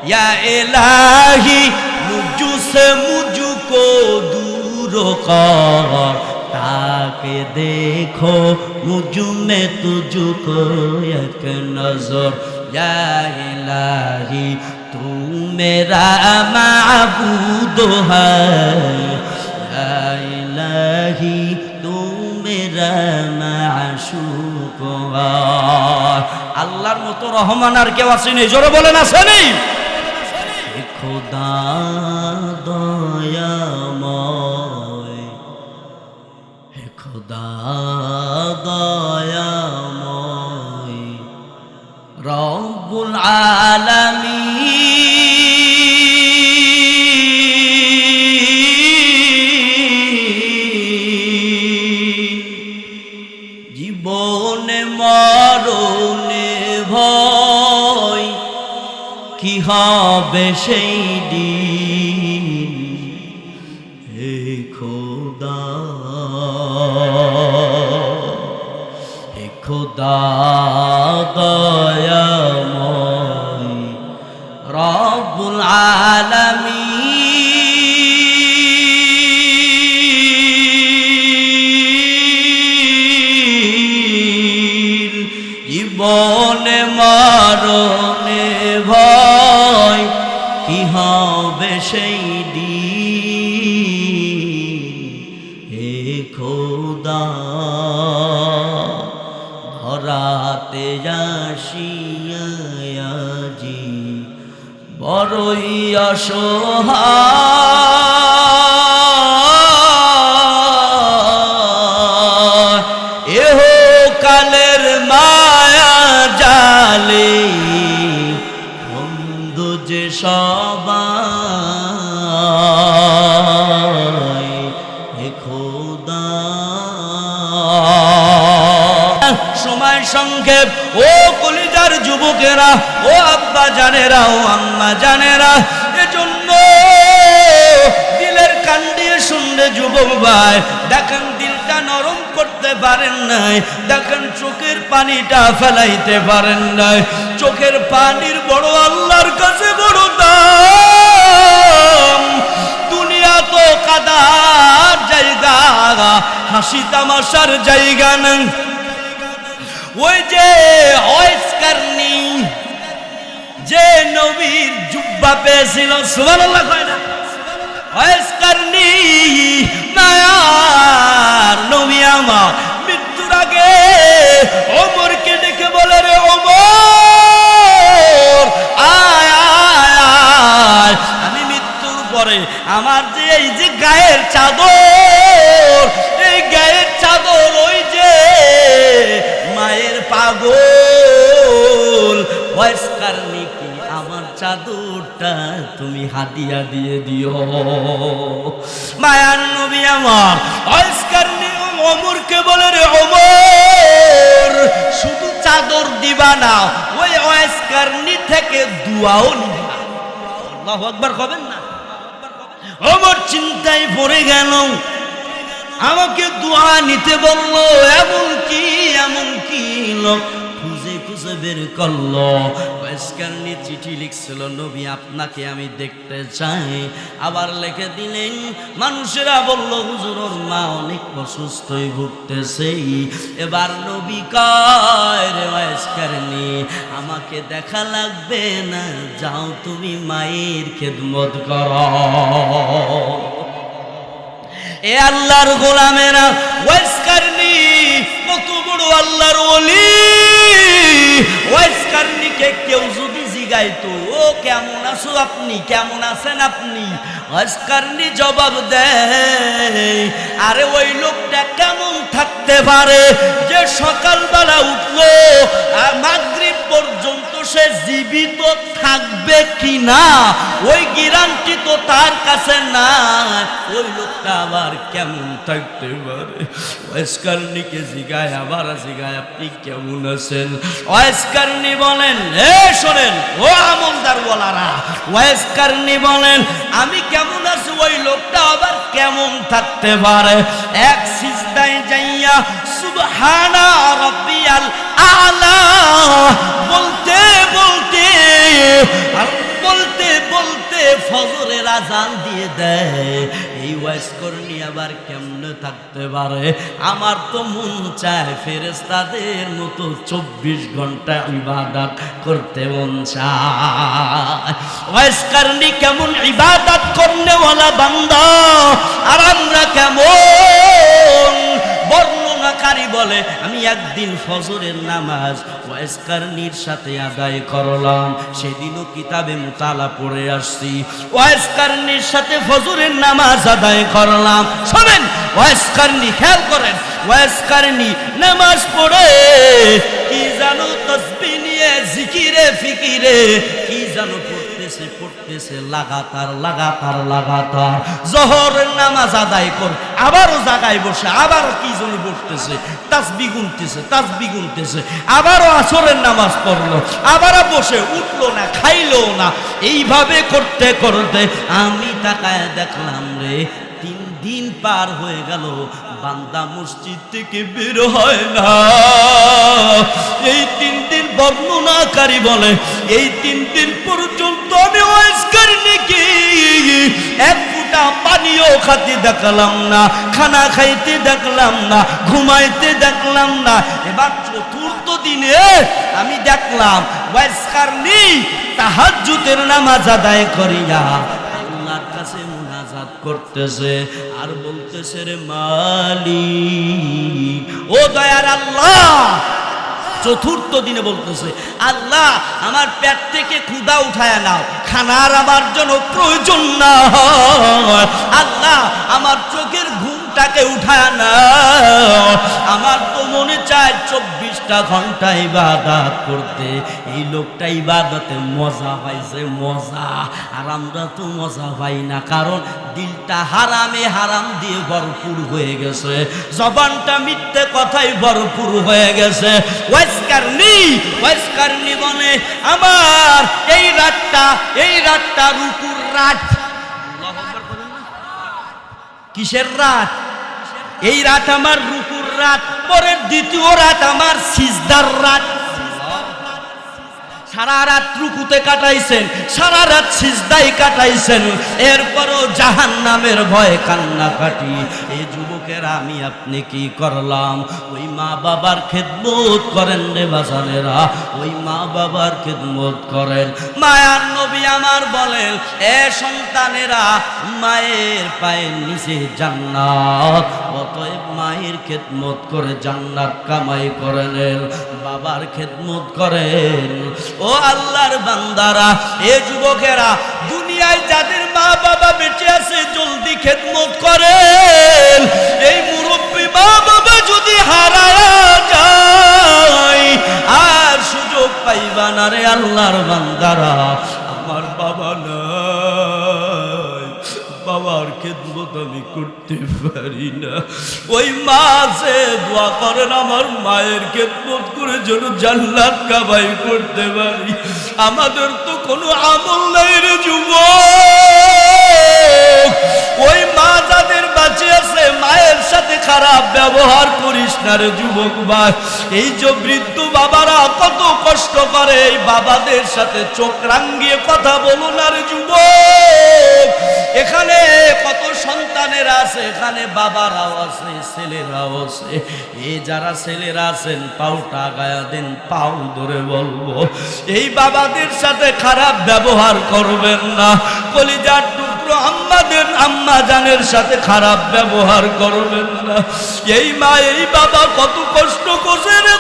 ইয়া ইলাহি মুঝসে মুঝকো दूर कर, ताके देखो मुझ में तुझको एक नजर। या इलाही तू मेरा माबूद है, या इलाही तू मेरा माशूक है। আল্লাহর মতো রহমান আর কেউ আসেনি, জোরে বলেন আসেনি? খোদা দয়াময়, হে খোদা দয়াময়, রব্বুল আলামিন। জীবনে মরণে ভয়, কি হবে সেই দিন, হে খোদা, হে খোদা দয়াময়, রব্বুল আলামিন। জীবনে মরণে ভয়, কি হবে সেই দিন, হে খোদা। ধরাতে আসিয়াজি বড়ই অসহায়, এহ কালের মায়া জালে বন্ধু যে সবাই, হে খোদা। সময় সংক্ষেপ, ও কলিজার যুবকেরা, ও আব্বা জানেরা, ও আম্মা জানেরা, এজন্য দিলের কান দিয়ে শুনলে যুবক ভাই, দেখেন দিলটা নরম করতে পারেন নাই, দেখেন চোখের পানিটা ফেলাইতে পারেন নাই। চোখের পানির বড় আল্লাহর কাছে বড় দাম। দুনিয়া তো কাদার জায়গা, হাসি তামাশার জায়গা না। ওই যে ওয়াইস কারনি, যে নবীর জুব্বা পেয়েছিল, সুবহানাল্লাহ কয় না? ওয়াইস কারনি মায়ার নবী আমার মৃত্যুর আগে ওমরকে ডেকে বলে, রে ওমর আয় আয় আয়, আমি মৃত্যুর পরে আমার যে এই যে গায়ের চাদর, এই গায়ের চাদর ওই যে মায়ের পাগল ওয়াইস কারনি কি আমার চাদরটা তুমি হাদিয়া দিয়ে দিও। মায়ার নবী আমার ওয়াইস কারনি ওমরকে বলে, রে ওমর শুধু চাদর দিবা না, ওই ওয়াইস কারনি থেকে দুয়াও নিবা। আল্লাহু আকবার কবেন না? ওমর চিন্তায় পড়ে গেল, আমাকে দোয়া নিতে বলল, এমন কি লোক খুঁজে খুঁজে বের করলো। ওয়াইস কারনি চিঠি লিখছিল, নবী আপনাকে আমি দেখতে চাই। আবার লিখে দিলেন। মানুষেরা বলল, হুজুর ওর মা অনেক অসুস্থই ভুগতেছে। এবার নবী কয়, রে ওয়াইস কারনি আমাকে দেখা লাগবে না, যাও তুমি মায়ের খেদমত করো। এ আল্লাহর গোলামেরা, ওয়াইস কারনি কত বড় আল্লাহর ওলি। ওয়াইস কারনিকে কেউ যদি জিগাইতো, ও কেমন আছো আপনি, কেমন আছেন আপনি, ওয়াইস কারনি জবাব দেয়, আরে ওই লোকটা কেমন থাকতে পারে যে সকালবেলা উঠলো আর মাগরিব পর্যন্ত সে জীবিত থাকবে কিনা ওই গ্যারান্টি তো তার কাছে না। ওই লোকটা আবার কেমন থাকতে পারে? ওয়াইস কারনিকে জিগায়, আবার জিগায় আপনি কেমন আছেন? ওয়াইস কারনি বলেন, এ শোনেন ও আমলদার ওয়ালারা, ওয়াইস কারনি বলেন আমি কেমন আছি, ওই লোকটা আবার কেমন থাকতে পারে? এক সিজদায় যাইয়া সুবহানা রাব্বিয়াল আলা বলতে বলতে আর বলতে বলতে ফজরের আজান দিয়ে দেয়। এই ওয়াইস করনি আবার কেমনে থাকতে পারে? আমার তো মন চায় ফেরেশতাদের মতো 24 ঘন্টা ইবাদত করতে মন চায়। ওয়াইস করনি কেমন ইবাদত করনেওয়ালা বান্দা, আর আমরা কেমন? বর্ণনাকারী বলে আমি একদিন ফজরের নামাজ ওয়াইস কারনির সাথে আদায় করলাম, সেদিনও কিতাবে মুতালা পড়ে আসছি, ওয়াইস কারনির সাথে ফজরের নামাজ আদায় করলাম। শোনেন ওয়াইস কারনি, খেয়াল করেন, ওয়াইস কারনি নামাজ পড়ে কি জানো তাসবিহ নিয়ে জিকিরে ফিকিরে কি জানো পড়তেছে পড়তেছে লাগাতার লাগাতার লাগাতার। জোহরের নামাজ আদায় করে আবারও জায়গায় বসে আবারও কি যেন পড়তেছে, তাসবিহ গুনতেছে তাসবিহ গুনতেছে। আবারও আসরের নামাজ পড়লো, আবারও বসে উঠলো না, খাইলো না। এইভাবে করতে করতে আমি তাকায় দেখলাম রে 3 দিন পার হয়ে গেল, বান্দা মসজিদ থেকে বের হয় না। এই 3 দিন বর্ণনাকারী বলে এই 3 দিন পর্যন্ত আমি ওয়াইস কারনিকে এক ফোঁটা পানিও খাতে দেখলাম না, খানা খাইতে দেখলাম না, ঘুমাইতে দেখলাম না। এবার 4th দিনে আমি দেখলাম ওয়াইস কারনি তাহাজ্জুদের নামাজ আদায় করিয়া আল্লাহর কাছে মুনাজাত করতেছে আর বলতেছে রে মালিক, ও দয়ার আল্লাহ। 4th দিনে বলতেছে আল্লাহ আমার পেট থেকে ক্ষুধা উঠায় নাও, খানার আমার জন্য প্রয়োজন না, আল্লাহ আমার চোখের ঘুমটাকে উঠায় নাও। আমার তো মনে চায় 24টা ঘন্টা ইবাদত করতে। এই লোকটা ইবাদতে মজা পাইছে, মজা। আর আমরা তো মজা পাই না, কারণ দিলটা হারামে হারাম দিয়ে ভরপুর হয়ে গেছে, জবানটা মিথ্যে কথায় ভরপুর হয়ে গেছে। ওয়াইস কারনি বলে আমার এই রাতটা রুকুর রাত। কিসের রাত? এই রাত আমার রুকুর রাত, পরের দ্বিতীয় রাত আমার সিজদার রাত। সারা রাত রুকুতে কাটাইছেন, সারা রাত সিজদায় কাটাইছেন, এরপরও জাহান্নামের ভয়ে কান্নাকাটি। এই যুবকেরা আমি আপনি কি করলাম? ওই মা বাবার খেদমত করেন রে বাজানেরা, ওই মা বাবার খেদমত করেন। মায়ার নবী আমার বলেন, এ সন্তানেরা মায়ের পায়ের নিচে জান্নাত, অতএব মায়ের খেদমত করে জান্নাত কামাই করেন, বাবার খেদমত করেন। ও আল্লাহর বান্দারা, এ যুবকেরা, দুনিয়ায় যাদের মা বাবা বেঁচে আছে জলদি খেদমত করেন। এই মুরব্বী মা বাবা যদি হারায়া যায় আর সুযোগ পাইবা না রে আল্লাহর বান্দারা। আমার বাবা নাই, বাবার খেদমত আমি করতে পারি না। ওই মা যে দোয়া করেন আমার মায়ের খেদমত করে যেন জান্নাত কামাই করতে পারি। আমাদের তো কোনো আমল নাই রে যুবক। ওই মা যাদের বাঁচে আছে মায়ের সাথে খারাপ ব্যবহার করিস না রে যুবক ভাই। এই যে বৃদ্ধ বাবারা কত কষ্ট করে, এই বাবাদের সাথে চোখ রাঙিয়ে কথা বলো না রে যুবক। এখানে কত সন্তানেরা আছে, এখানে বাবারাও আছে, ছেলেরাও আছে। এই যারা ছেলেরা আছেন পাউটা গায়া দেন, পাও ধরে বলবো এই বাবাদের সাথে খারাপ ব্যবহার করবেন না। কলিজার টুকরো আম্মাদের আম্মা জানের সাথে খারাপ ব্যবহার করবেন না। এই মা এই বাবা কত কষ্ট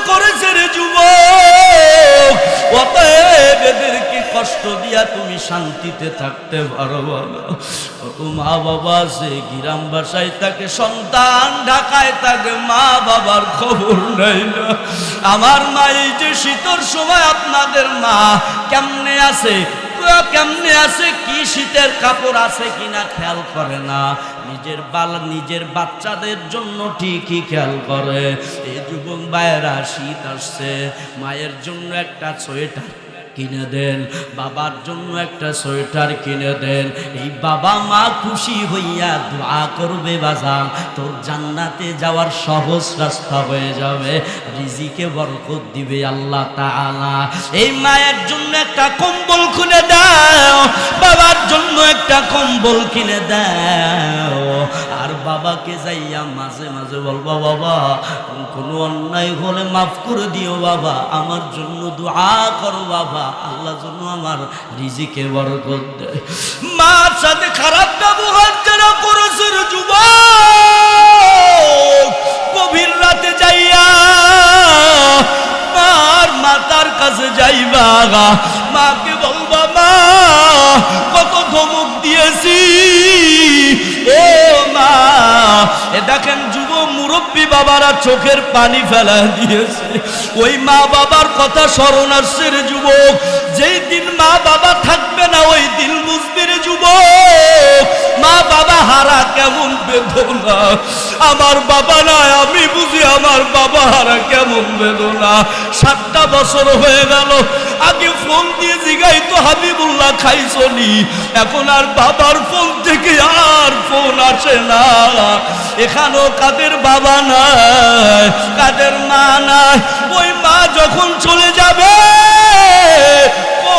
করেছে রে যুবক, অতএব এদেরকে কষ্ট দিয়া তুমি শান্তিতে থাকতে পারো বলো? কত মা বাবা আছে গ্রাম বাসায় থাকে, সন্তান ঢাকায় থাকে, মা বাবার খবর নাই না। আমার মা এই যে শীতের সময় আপনাদের মা কেমনে আছে, কি শীতের কাপড় আছে কিনা খেয়াল করে না, নিজের বাচ্চাদের জন্য ঠিকই খেয়াল করে। এই যুবক ভাইয়েরা শীত আসছে, মায়ের জন্য একটা সোয়েটার কিনে দেন, বাবার জন্য একটা সোয়েটার কিনে দেন। এই বাবা মা খুশি হইয়া দোয়া করবে, বাজান তোর জান্নাতে যাওয়ার সহজ রাস্তা হয়ে যাবে, রিজিকে বরকত দিবে আল্লাহ তাআলা। এই মায়ের জন্য একটা কম্বল কিনে দাও, বাবার জন্য একটা কম্বল কিনে দাও। আর বাবাকে যাইয়া মাঝে মাঝে বলবা, বাবা কোনো অন্যায় হলে মাফ করে দিও বাবা, আমার জন্য দোয়া করো বাবা, আল্লাহ যেন আমার রিজিকে বরকত দেয়। মার সাথে খারাপ ব্যবহার যারা করেছে যুবক, গভীর রাতে যাইয়া মাতার কাছে যাইবা, মাকে বলবা, মা কত ধমক দিয়েছি, ও মা। এ দেখেন যুব মুরব্বী বাবারা চোখের পানি ফেলা দিয়েছে। ওই মা বাবার কথা স্মরণ আসছে রে যুবক, যেই দিন মা বাবা থাকবে না ওই দিন বুঝবি রে যুবক, মা বাবা হারা কেমন বেদনা। আমার বাবা নাই, আমি বুঝি আমার বাবা হারা কেমন বেদনা। 7টা বছর হয়ে গেল, আগে ফোন দিয়ে জিগাইতো হাবিবুল্লাহ খাইছনি, এখন আর বাবার ফোন থেকে আর ফোন আসে না। এখানেও কাদের বাবা নাই, কাদের মা নাই। ওই মা যখন চলে যাবে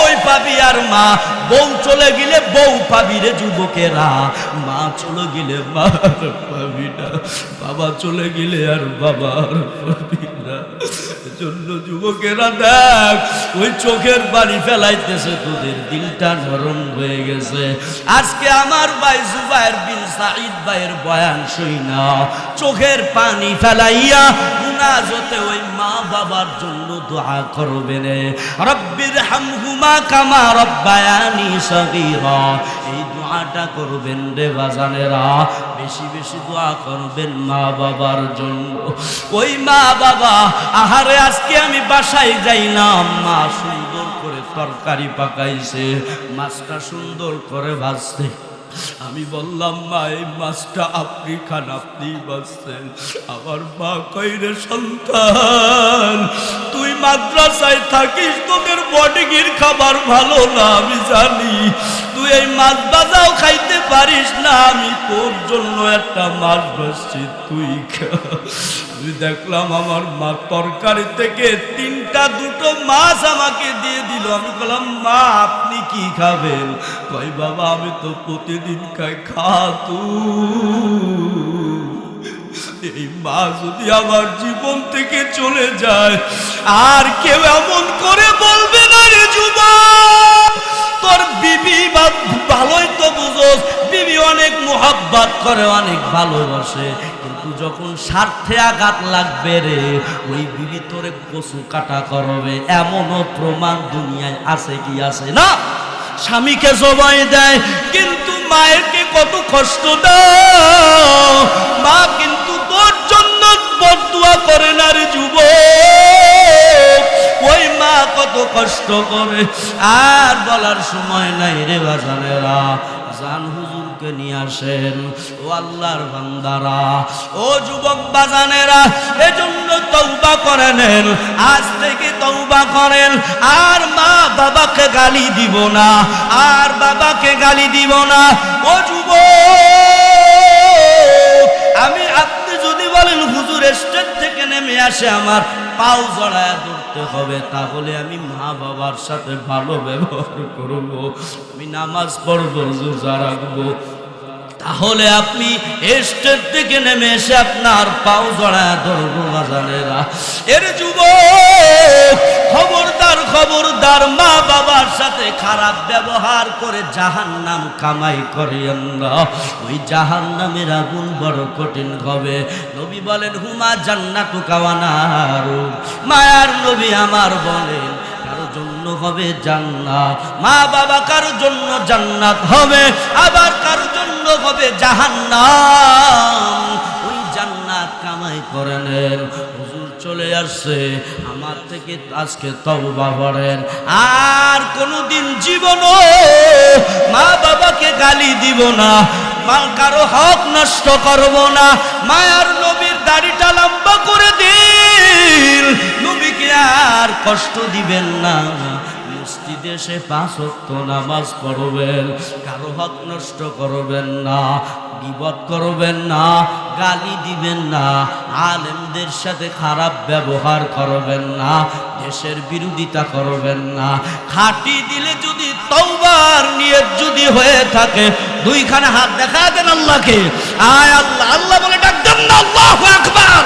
ওই পাবি আর মা, বউ চলে গেলে বউ পাবি রে যুবকেরা, মা চলে গেলে মা পাবি না, বাবা চলে গেলে আর বাবার পাবি না। জন্য যুবকেরা দেখ, ওই চোখের পানি ফেলাইতেছে, তোদের দিলটা নরম হয়ে গেছে। আজকে আমার ভাই জুবায়ের বিন সাঈদ ভাইয়ের বয়ান শুইনা চোখের পানি ফেলাইয়া মুনাজাতে ওই মা বাবার জন্য দোয়া করবেন, রব্বির হামহুমা কামা রব্বায়ানি সগীরা। এই দোয়াটা করবেন রে বাজানেরা, বেশি বেশি দোয়া করবেন মা বাবার জন্য। ওই মা বাবা, আহারে আজকে আমি বাসায় যাইলাম, মা সুন্দর করে তরকারি পাকাইছে, মাছটা সুন্দর করে ভাজছে, আমি বললাম, মা এই মাছটা আপনি খান, আপনি বাঁচছেন। আমার মা কইরে, সন্তান তুই মাদ্রাসায় থাকিস, তোদের বডিগির খাবার ভালো না আমি জানি, তুই এই মাছ ভাজাও খাইতে পারিস না, আমি তোর জন্য একটা মাছ ভাজছি, তুই খা। আমি দেখলাম আমার মা তরকারি থেকে 2টো মাছ আমাকে দিয়ে দিল। আমি বললাম, মা আপনি কি খাবেন? কই বাবা আমি তো প্রতিদিন খাই। খা তুই। এই মা যদি আমার জীবন থেকে চলে যায়, আর কেউ এমন করে বলবে না রে যুবক, তোর বিবি বা ভালোই তো বুঝোস, বিবি অনেক মোহাব্বত করে, অনেক ভালোবাসে, কিন্তু যখন স্বার্থে আঘাত লাগবে রে, ওই বিবি তোরে কচু কাটা করবে। এমনও প্রমাণ দুনিয়ায় আছে কি আছে না? স্বামীকে জবাই দেয়, কিন্তু মায়েরকে কত কষ্ট দাও, মা কিন্তু তোর জন্য বদদুয়া করে না রে যুবক। ওই মা কত কষ্ট করে, আর বলার সময় নাই রে বাজানেরা। জান হুজুরকে নিয়ে আসেন, ও আল্লাহর বান্দারা, ও যুবক বাজানেরা, এজন্য তওবা করে নেন, আজ থেকে তওবা করেন। আর মা বাবাকে গালি দিব না, আর বাবাকে গালি দিব না। ও যুবক, আপনি যদি বলেন হুজুর স্টেজ থেকে নেমে আসে আমার পাও জড়ায় ধরতে হবে, তাহলে আমি মা বাবার সাথে ভালো ব্যবহার করব, আমি নামাজ পড়ব, রোজা রাখবো, তাহলে আপনি স্টেজ থেকে নেমে এসে আপনার পাও জড়ায় ধরবো বাজানেরা। এর যুবক খবরদার খবরদার মা বাবার সাথে খারাপ ব্যবহার করে জাহান্নাম কামাই করিয়েন না, ওই জাহান্নামের আগুন বড় কঠিন হবে। নবী বলেন হুমা জান্নাতুকা ওয়া নারু, মায়ার নবী আমার বলেন কারো জন্য হবে জান্নাত, মা বাবা কারো জন্য জান্নাত হবে, আবার কারো জন্য হবে জাহান্নাম। ওই জান্নাত কামাই করে নেন। হুজুর চলে আসছে, আমার থেকে আজকে তওবা করেন, আর কোনোদিন জীবনও মা বাবাকে গালি দিব না, কারো হক নষ্ট করব না। মায়ার নবীর দাড়িটা লম্বা করে দিন, নবীকে আর কষ্ট দিবেন না। মসজিদে এসে 5 ওয়াক্ত নামাজ পড়বেন, কারো হক নষ্ট করবেন না, গীবত করবেন না, গালি দিবেন না, আলেমদের সাথে খারাপ ব্যবহার করবেন না, দেশের বিরোধিতা করবেন না। খাঁটি দিলে যদি তওবার নিয়ত যদি হয়ে থাকে, দুইখানে হাত দেখা দেন আল্লাহকে, আয় আল্লাহ, আল্লাহ বলে ডাক দেন না, আল্লাহু আকবার।